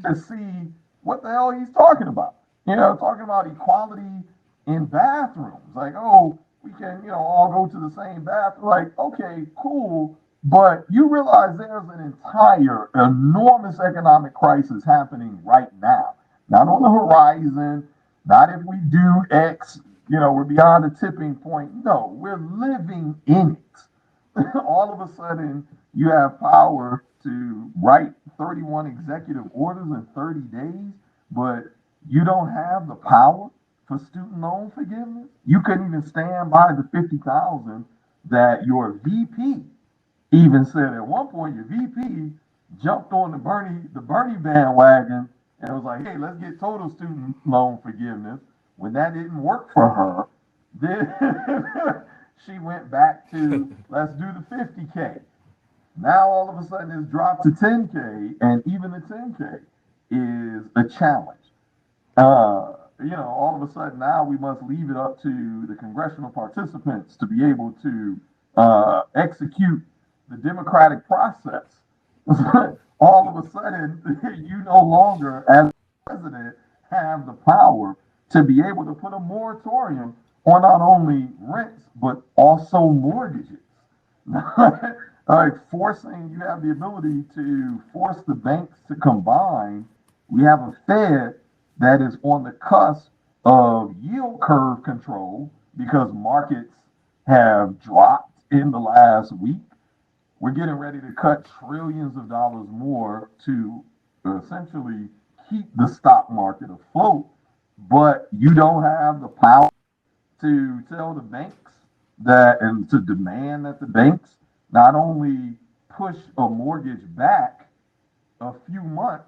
C: to see what the hell he's talking about. Talking about equality in bathrooms. Like, oh, we can, all go to the same bathroom. Like, okay, cool. But you realize there's an entire enormous economic crisis happening right now. Not on the horizon, not if we do X, we're beyond the tipping point. No, we're living in it. All of a sudden, you have power to write 31 executive orders in 30 days, but you don't have the power for student loan forgiveness. You couldn't even stand by the 50,000 that your VP even said. At one point, your VP jumped on the Bernie bandwagon and was like, hey, let's get total student loan forgiveness. When that didn't work for her, then she went back to, let's do the 50K. Now all of a sudden it's dropped to 10K, and even the 10K is a challenge. All of a sudden now we must leave it up to the congressional participants to be able to execute the democratic process. All of a sudden, you no longer, as president, have the power to be able to put a moratorium on not only rents, but also mortgages. Like forcing, you have the ability to force the banks to combine. We have a Fed that is on the cusp of yield curve control because markets have dropped in the last week. We're getting ready to cut trillions of dollars more to essentially keep the stock market afloat, but you don't have the power to tell the banks that and to demand that the banks not only push a mortgage back a few months,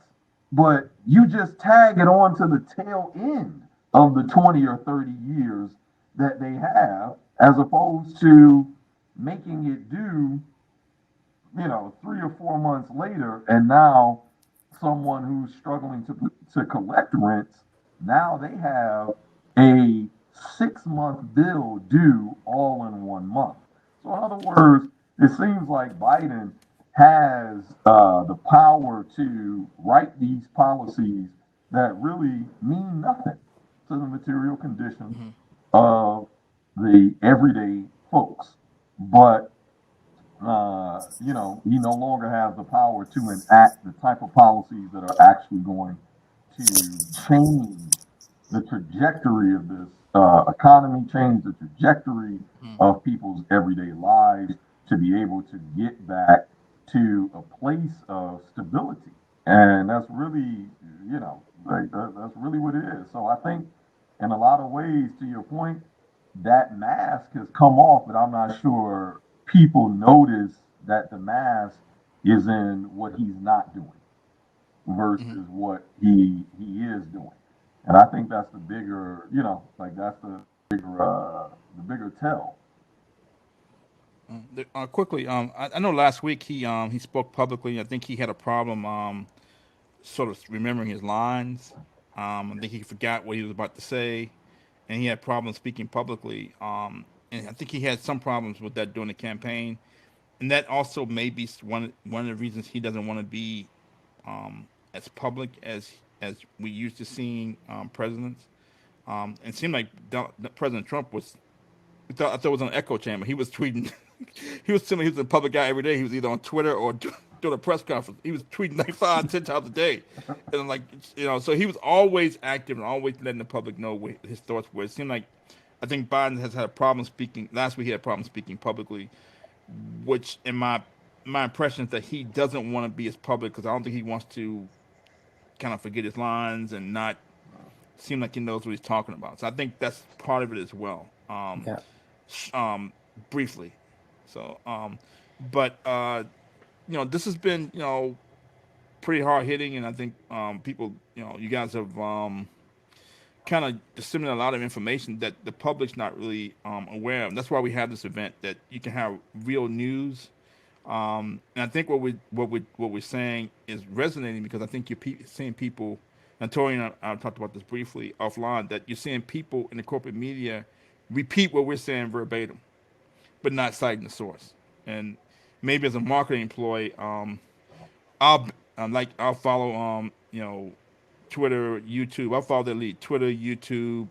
C: but you just tag it on to the tail end of the 20 or 30 years that they have, as opposed to making it due, 3 or 4 months later, and now someone who's struggling to collect rents, now they have a 6 month bill due all in 1 month. So in other words, it seems like Biden has the power to write these policies that really mean nothing to the material conditions of the everyday folks. But he no longer has the power to enact the type of policies that are actually going to change the trajectory of this economy, change the trajectory of people's everyday lives, to be able to get back to a place of stability. And that's really, that's really what it is. So I think in a lot of ways, to your point, that mask has come off, but I'm not sure people notice that the mask is in what he's not doing versus what he is doing. And I think that's the bigger, that's the bigger tell.
A: Quickly, I know last week he spoke publicly. I think he had a problem sort of remembering his lines. I think he forgot what he was about to say, and he had problems speaking publicly. And I think he had some problems with that during the campaign, and that also may be one of the reasons he doesn't want to be as public as we used to seeing presidents. And it seemed like President Trump was. I thought it was an echo chamber. He was tweeting. he was a public guy every day. He was either on Twitter or doing a press conference. He was tweeting like 5, 10 times a day, and so he was always active and always letting the public know what his thoughts were. It seemed like I think Biden has had a problem speaking. Last week he had a problem speaking publicly, which in my impression is that he doesn't want to be as public because I don't think he wants to kind of forget his lines and not seem like he knows what he's talking about. So I think that's part of it as well. Briefly. So, but this has been pretty hard hitting, and I think people, you guys have kind of disseminated a lot of information that the public's not really aware of. That's why we have this event, that you can have real news. And I think what we're saying is resonating, because I think you're seeing people, and Torian and I talked about this briefly offline, that you're seeing people in the corporate media repeat what we're saying verbatim, but not citing the source. And maybe as a marketing employee, I'll follow Twitter, YouTube. I'll follow their lead: Twitter, YouTube,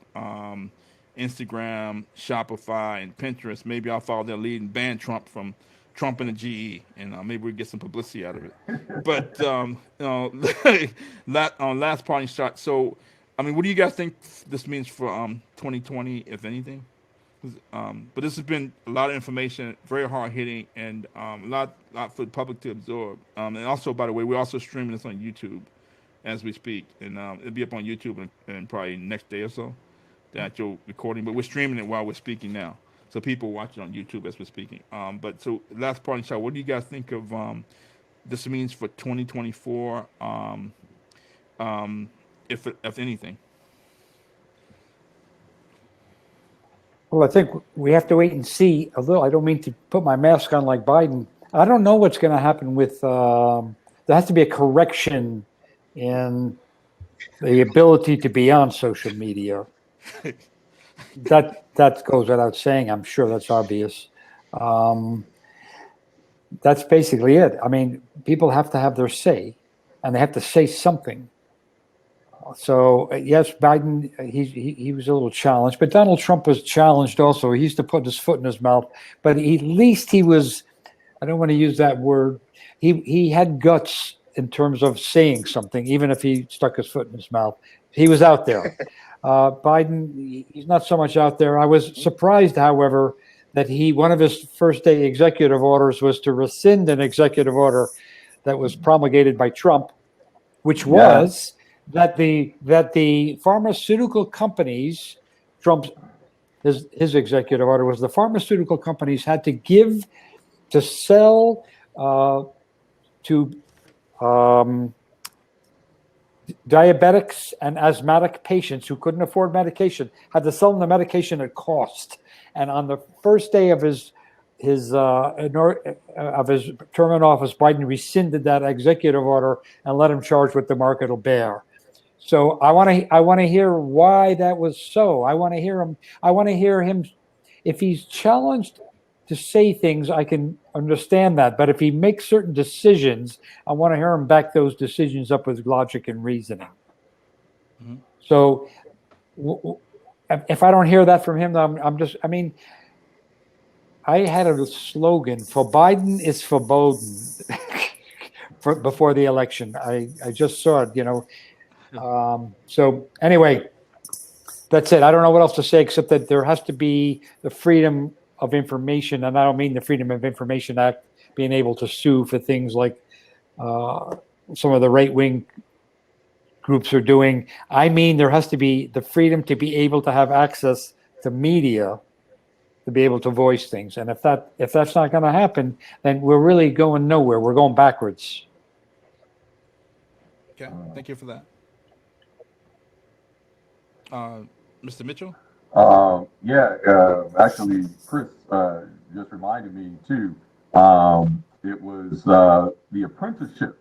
A: Instagram, Shopify, and Pinterest. Maybe I'll follow their lead and ban Trump from Trump and the GE, and maybe we get some publicity out of it. But last parting shot. So, I mean, what do you guys think this means for 2020, if anything? But this has been a lot of information, very hard hitting, and a lot for the public to absorb. And also, by the way, we're also streaming this on YouTube as we speak, and it'll be up on YouTube in probably next day or so, the actual recording. But we're streaming it while we're speaking now, so people watch it on YouTube as we're speaking. But so last parting shot. What do you guys think of this means for 2024, if anything?
B: Well, I think we have to wait and see a little. I don't mean to put my mask on like Biden. I don't know what's going to happen with. There has to be a correction in the ability to be on social media. That goes without saying. I'm sure that's obvious. That's basically it. I mean, people have to have their say, and they have to say something. So yes, Biden, he was a little challenged, but Donald Trump was challenged also. He used to put his foot in his mouth, but at least he was, I don't want to use that word, he had guts in terms of saying something, even if he stuck his foot in his mouth. He was out there. Biden, he's not so much out there. I was surprised, however, that one of his first day executive orders was to rescind an executive order that was promulgated by Trump, which was that the pharmaceutical companies, Trump's his executive order was the pharmaceutical companies had to sell to diabetics and asthmatic patients who couldn't afford medication, had to sell them the medication at cost. And on the first day of his term in office, Biden rescinded that executive order and let him charge what the market will bear. So I want to hear why that was so. I want to hear him. If he's challenged to say things, I can understand that. But if he makes certain decisions, I want to hear him back those decisions up with logic and reasoning.
A: Mm-hmm.
B: So if I don't hear that from him, I mean, I had a slogan for Biden is forbidden before the election. I just saw it, so anyway, that's it. I don't know what else to say except that there has to be the freedom of information, and I don't mean the Freedom of Information Act being able to sue for things like some of the right-wing groups are doing. I mean, there has to be the freedom to be able to have access to media to be able to voice things. And if that's not going to happen, then we're really going nowhere. We're going backwards.
A: Okay, thank you for that. Mr. Mitchell?
C: Actually, Chris just reminded me too. It was the Apprenticeship.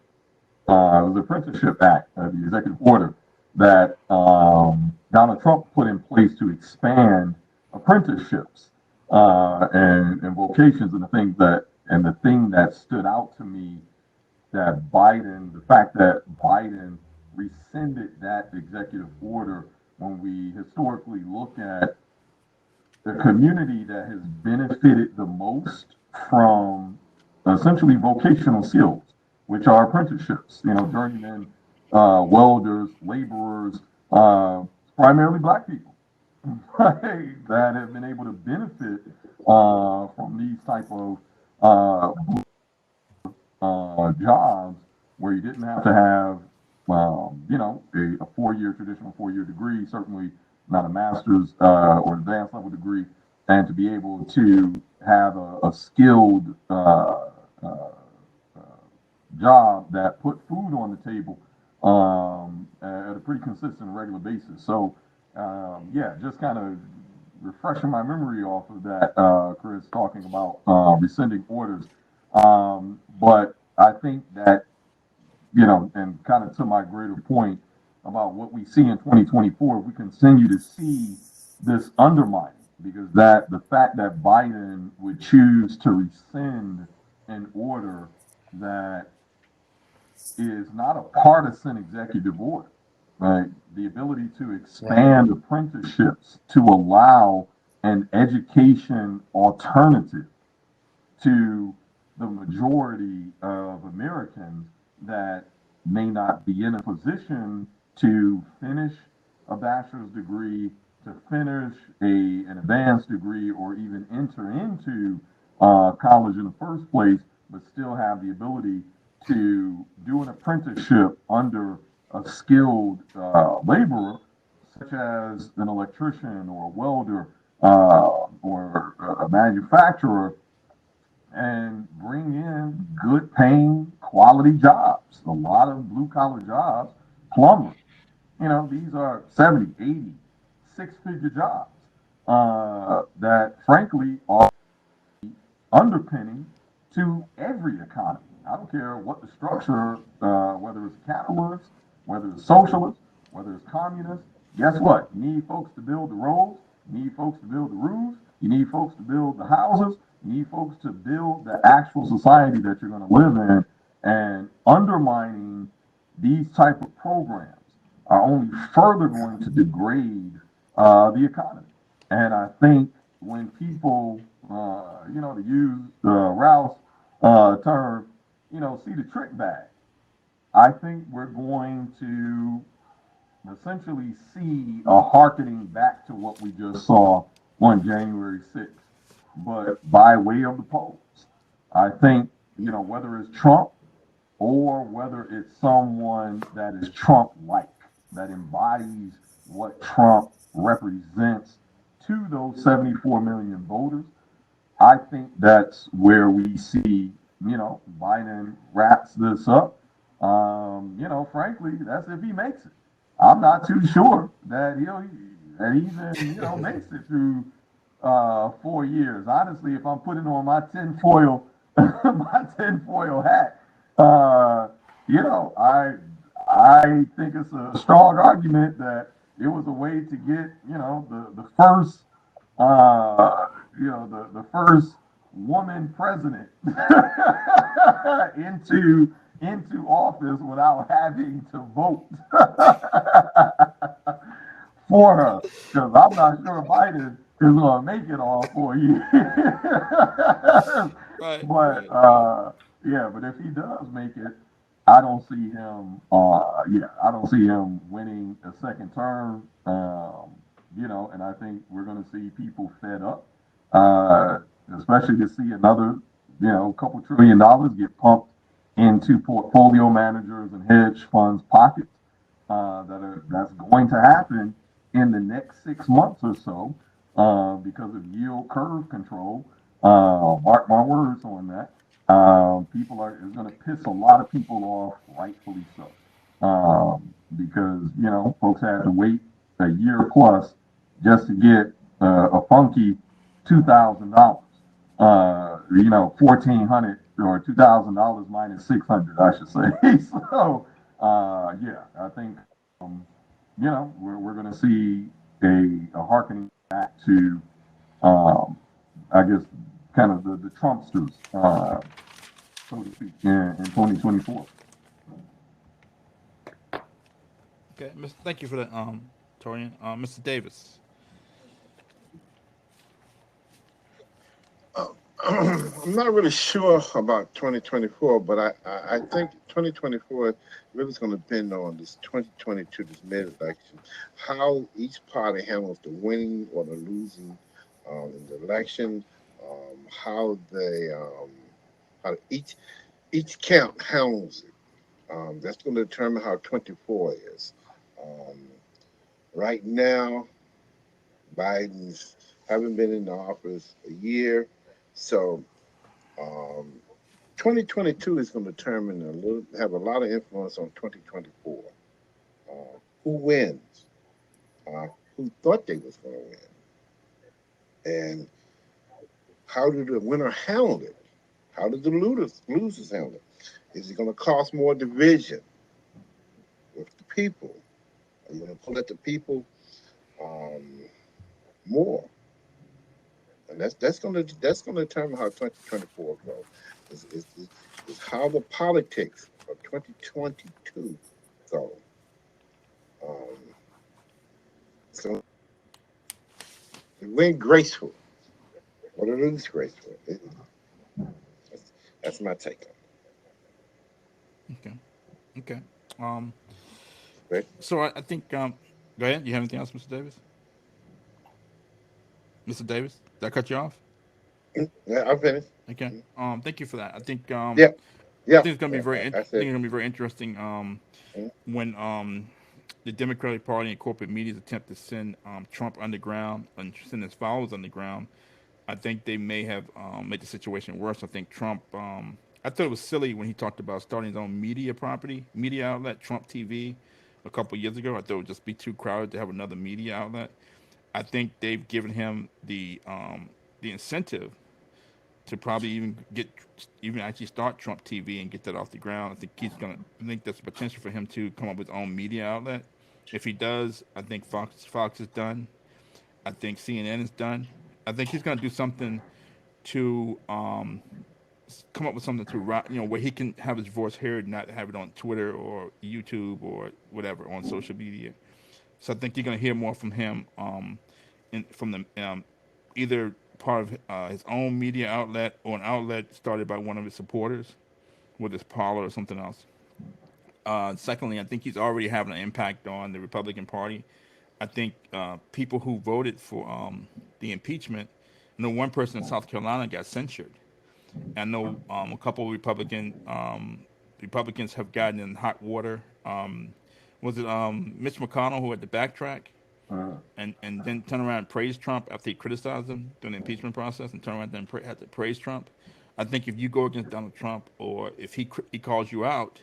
C: It was the Apprenticeship Act, the executive order that Donald Trump put in place to expand apprenticeships and vocations, and the thing that stood out to me the fact that Biden rescinded that executive order when we historically look at the community that has benefited the most from essentially vocational skills, which are apprenticeships, journeymen, welders, laborers, primarily Black people, right, that have been able to benefit from these type of jobs where you didn't have to have, a traditional four-year degree, certainly not a master's or advanced level degree, and to be able to have a skilled job that put food on the table at a pretty consistent and regular basis. So, just kind of refreshing my memory off of that, Chris, talking about rescinding orders. But I think that, and kind of to my greater point about what we see in 2024, we continue to see this undermining, because the fact that Biden would choose to rescind an order that is not a partisan executive order, right? The ability to expand apprenticeships to allow an education alternative to the majority of Americans that may not be in a position to finish a bachelor's degree, to finish an advanced degree, or even enter into college in the first place, but still have the ability to do an apprenticeship under a skilled laborer, such as an electrician or a welder or a manufacturer, and bring in good paying quality jobs. A lot of blue collar jobs, plumbers, these are 70, 80, six-figure jobs that frankly are underpinning to every economy. I don't care what the structure, whether it's capitalist, whether it's socialist, whether it's communist. Guess what? You need folks to build the roads. You need folks to build the roofs. You need folks to build the houses. You need folks to build the actual society that you're going to live in. And undermining these type of programs are only further going to degrade the economy. And I think when people, to use Ralph's term, see the trick bag, I think we're going to essentially see a hearkening back to what we just saw on January 6th, but by way of the polls. I think, whether it's Trump or whether it's someone that is Trump-like, that embodies what Trump represents to those 74 million voters, I think that's where we see, Biden wraps this up. Frankly, that's if he makes it. I'm not too sure that he even makes it through 4 years. Honestly, if I'm putting on my tinfoil my tinfoil hat, uh, I think it's a strong argument that it was a way to get the first the first woman president into office without having to vote for her, because I'm not sure Biden is going to make it all 4 years.
A: Right,
C: But
A: right, right.
C: yeah, but if he does make it, I don't see him. I don't see him winning a second term. And I think we're going to see people fed up, uh, especially to see another, couple $1 trillion get pumped into portfolio managers and hedge funds pockets. That's going to happen in the next 6 months or so, because of yield curve control. Mark my words on that. People are is going to piss a lot of people off, rightfully so, because folks had to wait a year plus just to get a funky $2,000. 1,400 or $2,000 minus 600, I should say. So yeah, I think we're going to see a harkening back to um, I guess kind of the Trumpsters, so to speak, in 2024.
A: Okay, thank you for that, Torian. Mr. Davis.
D: I'm not really sure about 2024, but I think 2024 really is going to depend on this 2022, this mid-election, how each party handles the winning or the losing in the election, how how each camp handles it. That's going to determine how 24 is. Um, right now, Biden's haven't been in the office a year, so um, 2022 is going to determine have a lot of influence on 2024. Who wins? Uh, who thought they was going to win? And how did the winner handle it? How did the losers handle it? Is it going to cause more division with the people? Are you going to pull at the people um, more? And that's going to determine how 2024 goes. Is how the politics of 2022 go. Um, so it went graceful, or it lose graceful. That's, that's my take
A: Okay, okay. Um,
D: on it.
A: so I think go ahead. You have anything else, Mr. Davis? Mr. Davis, did I cut you off?
D: Yeah, I'm finished.
A: Okay. Thank you for that.
D: Yeah,
A: I
D: yeah.
A: think it's gonna be very.
D: I
A: I think
D: said,
A: it's gonna be very interesting. When the Democratic Party and corporate media's attempt to send Trump underground and send his followers underground, I think they may have made the situation worse. I think Trump. I thought it was silly when he talked about starting his own media outlet, Trump TV, a couple years ago. I thought it would just be too crowded to have another media outlet. I think they've given him the incentive to probably even actually start Trump TV and get that off the ground. I think there's potential for him to come up with his own media outlet. If he does, I think Fox is done. I think CNN is done. I think he's going to do something to come up with something to where he can have his voice heard, not have it on Twitter or YouTube or whatever on social media. So I think you're going to hear more from him, from the either part of his own media outlet or an outlet started by one of his supporters, whether it's Parler or something else. Secondly, I think he's already having an impact on the Republican Party. I think people who voted for the impeachment. I know one person in South Carolina got censured. I know a couple of Republicans have gotten in hot water. Was it Mitch McConnell who had to backtrack? and then turn around and praise Trump after he criticized him during the impeachment process, and turn around and have to praise Trump. I think if you go against Donald Trump, or if he calls you out,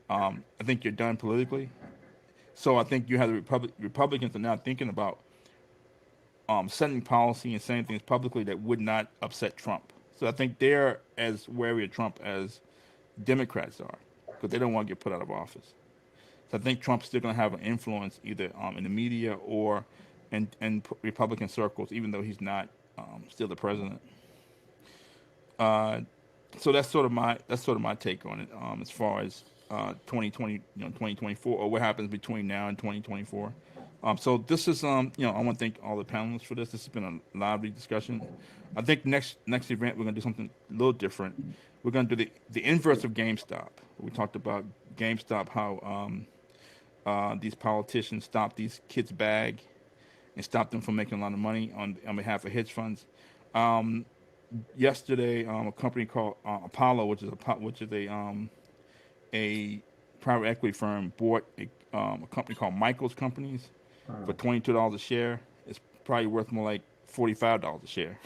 A: I think you're done politically. So I think you have the Republicans are now thinking about setting policy and saying things publicly that would not upset Trump. So I think they're as wary of Trump as Democrats are, because they don't want to get put out of office. So I think Trump's still going to have an influence either in the media or in Republican circles, even though he's not still the president. So that's sort of my take on it, as far as 2020, 2024, or what happens between now and 2024. So this is, I want to thank all the panelists for this. This has been a lively discussion. I think next event we're going to do something a little different. We're going to do the inverse of GameStop. We talked about GameStop, how these politicians stopped these kids' bag and stopped them from making a lot of money on behalf of hedge funds. Yesterday, a company called Apollo, which is a private equity firm, bought a company called Michael's Companies for $22 a share. It's probably worth more like $45 a share,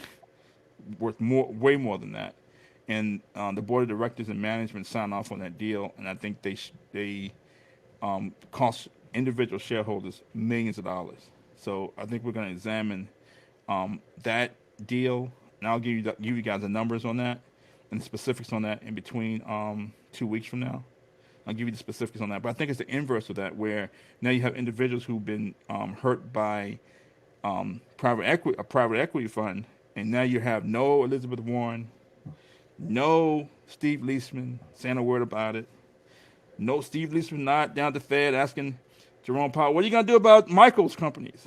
A: worth way more than that. And the board of directors and management signed off on that deal, and I think they cost individual shareholders millions of dollars. So I think we're going to examine that deal, and I'll give you guys the numbers on that and the specifics on that in between 2 weeks from now. I'll give you the specifics on that. But I think it's the inverse of that, where now you have individuals who've been hurt by a private equity fund, and now you have no Elizabeth Warren, no Steve Leisman saying a word about it, no Steve Leisman not down at the Fed asking Jerome Powell, what are you going to do about Michael's companies?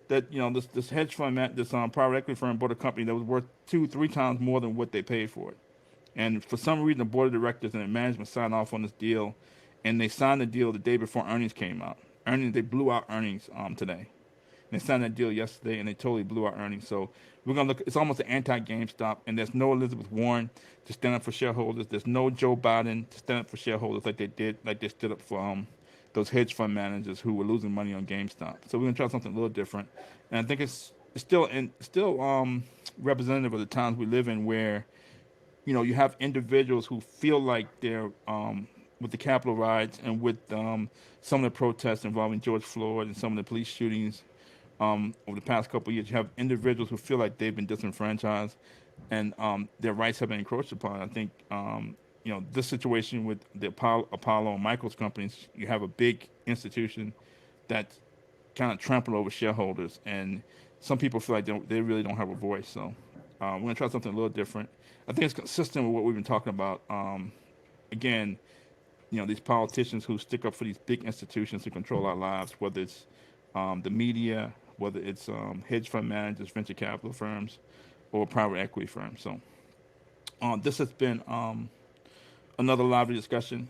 A: That, this hedge fund, this private equity firm bought a company that was worth 2-3 times more than what they paid for it. And for some reason, the board of directors and the management signed off on this deal, and they signed the deal the day before earnings came out. They blew out earnings today. And they signed that deal yesterday, and they totally blew out earnings. So we're going to look. It's almost an anti-GameStop, and there's no Elizabeth Warren to stand up for shareholders. There's no Joe Biden to stand up for shareholders like they stood up for those hedge fund managers who were losing money on GameStop. So we're going to try something a little different, and I think it's still representative of the times we live in, where you have individuals who feel like they're with the Capitol riots and with some of the protests involving George Floyd and some of the police shootings over the past couple of years. You have individuals who feel like they've been disenfranchised and their rights have been encroached upon. I think this situation with the Apollo and Michael's companies, you have a big institution that's kind of trampled over shareholders, and some people feel like they really don't have a voice. So we're going to try something a little different. I think it's consistent with what we've been talking about. Again, these politicians who stick up for these big institutions to control our lives, whether it's the media, whether it's hedge fund managers, venture capital firms, or private equity firms. So this has been another lively discussion.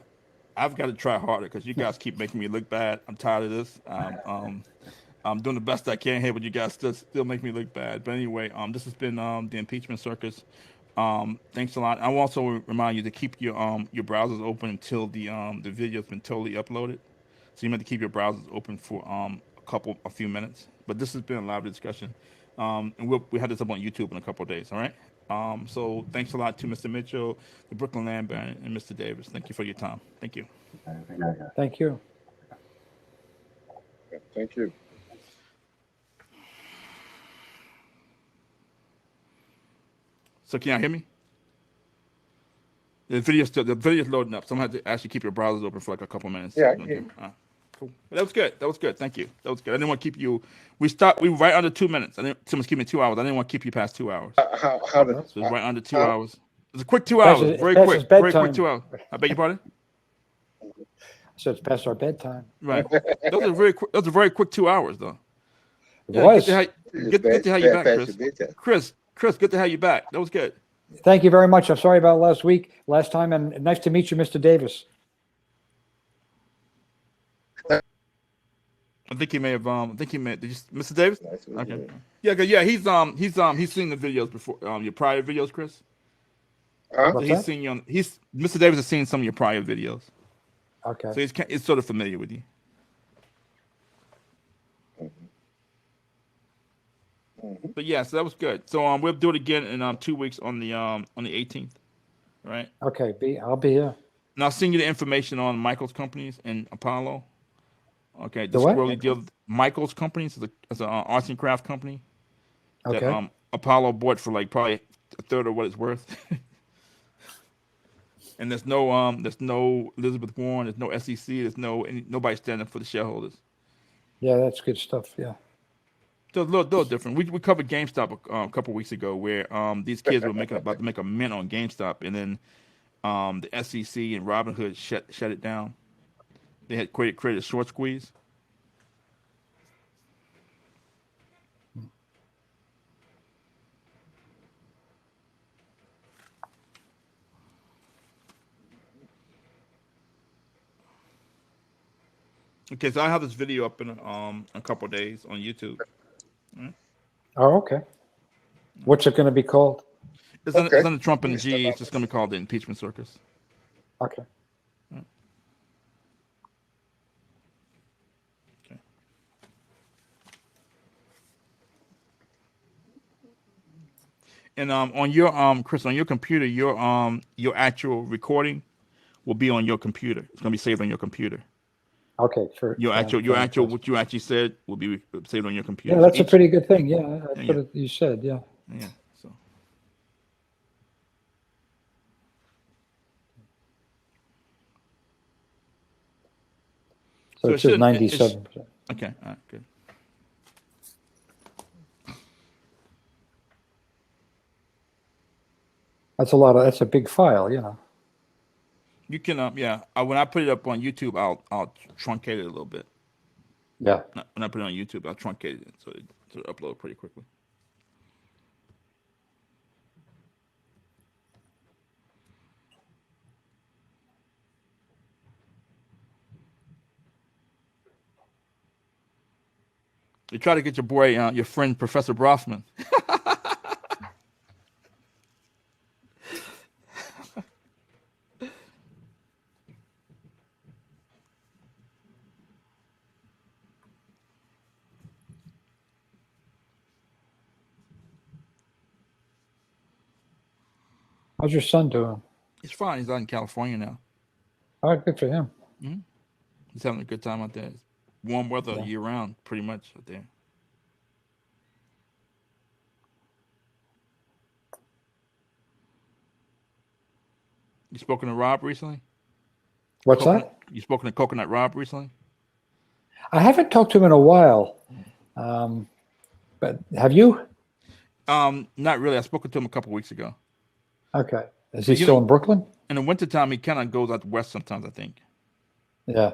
A: I've got to try harder because you guys keep making me look bad. I'm tired of this. I'm doing the best I can here, but you guys still make me look bad. But anyway, this has been the Impeachment Circus. Thanks a lot. I will also remind you to keep your browsers open until the video's been totally uploaded. So you meant to keep your browsers open for a few minutes. But this has been a lively discussion, and we'll have this up on YouTube in a couple of days. All right. So thanks a lot to Mr. Mitchell, the Brooklyn Land Baron, and Mr. Davis. Thank you for your time. Thank you.
B: Thank you.
D: Thank you.
A: So can y'all hear me? The video's loading up. So I'm gonna have to actually keep your browsers open for like a couple minutes.
D: Yeah.
A: Cool. That was good. Thank you. That was good. I didn't want to keep you. We were right under 2 minutes. Someone's keeping me 2 hours. I didn't want to keep you past 2 hours.
D: How
A: So it's right under 2 hours. It's a quick 2 hours. Very quick. Very quick 2 hours. I beg your pardon?
B: So it's past our bedtime.
A: Right. Those are very quick 2 hours though.
B: It was.
A: Good to have you back, Chris. Chris, good to have you back. That was good.
B: Thank you very much. I'm sorry about last time, and nice to meet you, Mr. Davis.
A: I think he may have. Did you, Mr. Davis? Okay. Yeah. He's seen the videos before. Your prior videos, Chris. He's seen you on. Mr. Davis has seen some of your prior videos.
B: Okay.
A: So he's sort of familiar with you.
D: Mhm.
A: But yeah, so that was good. So we'll do it again in 2 weeks on the 18th, right?
B: Okay, I'll be here.
A: And I'll send you the information on Michael's companies and Apollo. Okay, the
B: The what?
A: squirrely deal. Michael's companies is a arts and craft company that
B: Okay.
A: Apollo bought for like probably a third of what it's worth. And there's no Elizabeth Warren, there's no SEC, there's nobody standing for the shareholders.
B: Yeah, that's good stuff. Yeah.
A: So it's a little different. We covered GameStop a couple weeks ago, where these kids were about to make a mint on GameStop, and then the SEC and Robinhood shut it down. They had created a short squeeze. Okay, so I have this video up in a couple of days on YouTube. Right?
B: Oh, okay. What's it going to be called?
A: It's
D: Okay.
A: under Trump and
D: We
A: the
D: can start
A: G. It's
D: off
A: just
D: with-
A: going to be called the Impeachment Circus.
B: Okay.
A: Right? Okay. And on your Chris, on your computer, your actual recording will be on your computer. It's going to be saved on your computer.
B: Okay.
A: Your
B: For the
A: actual
B: test.
A: what you actually said will be saved on your
B: Yeah,
A: computer. So
B: that's a pretty good thing. Yeah, that's
A: yeah,
B: what you said. Yeah.
A: yeah. So
B: So
A: so
B: it
A: it
B: says
A: should it's
B: 97%.
A: okay. All right, good.
B: That's a lot of. That's a big file. You know.
A: You can yeah. When I put it up on YouTube, I'll truncate it a little bit.
B: Yeah.
A: When I put it on YouTube, I'll truncate it so it upload pretty quickly. You try to get your boy, your friend Professor Brosman.
B: How's your son doing?
A: He's fine. He's out in California now.
B: All right, good for him.
A: Hmm. He's having a good time out there. It's warm weather
B: Yeah.
A: year round, pretty much out there. You spoken to Rob recently?
B: What's
A: Coconut.
B: that?
A: You spoken to Coconut Rob recently?
B: I haven't talked to him in a while. But have you?
A: Not really. I spoke to him a couple weeks ago.
B: Okay. Is he
A: But
B: still in Brooklyn?
A: in the wintertime, he kind of goes out west sometimes. I think
B: Yeah.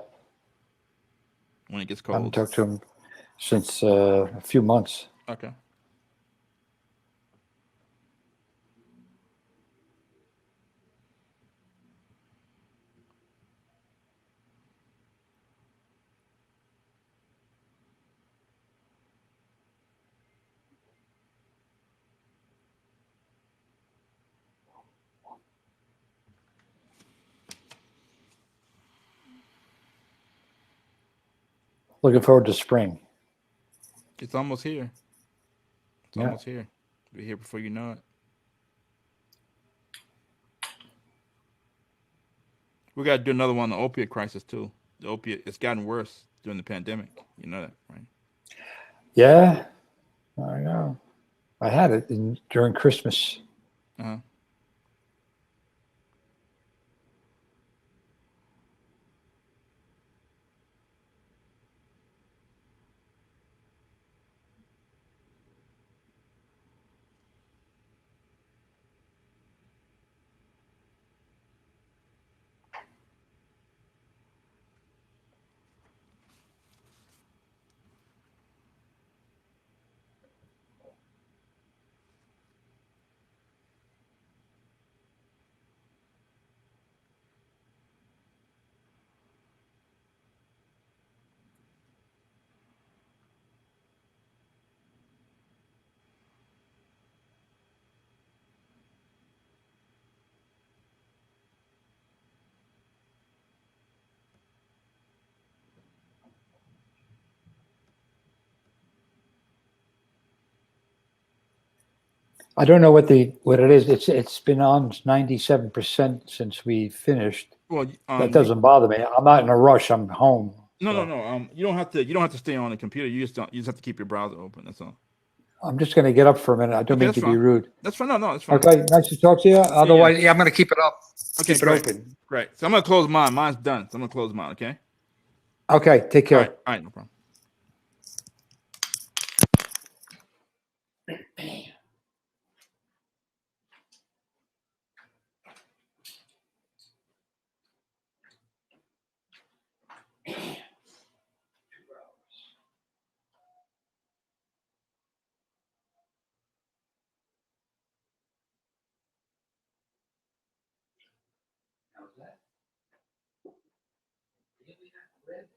A: when it gets
B: I haven't
A: cold.
B: talked to him since a few months.
A: Okay.
B: Looking forward to spring.
A: It's almost here. It's
B: Yeah.
A: almost here. Be here before you know it. We got to do another one on the opiate crisis too. The opiate, it's gotten worse during the pandemic. You know that, right?
B: Yeah. I know. I had it during Christmas.
A: Uh-huh.
B: I don't know what it is. It's been on 97% since we finished.
A: Well,
B: That doesn't bother me. I'm not in a rush. I'm home.
A: no,
B: so
A: no, no. You don't have to. You don't have to stay on the computer. You just don't. You just have to keep your browser open. That's all.
B: I'm just going to get up for a minute. I don't
A: Okay,
B: mean
A: that's
B: to be
A: fine.
B: rude.
A: That's fine. No, no, that's fine.
B: Okay, nice to talk to you. Otherwise, yeah, I'm going to keep it up.
A: Okay,
B: Keep it
A: great.
B: open.
A: Great. So I'm gonna close mine. Mine's done. So I'm gonna close mine. Okay.
B: Okay, take
A: All
B: care.
A: right. All right. No problem.
B: How's that? Really red?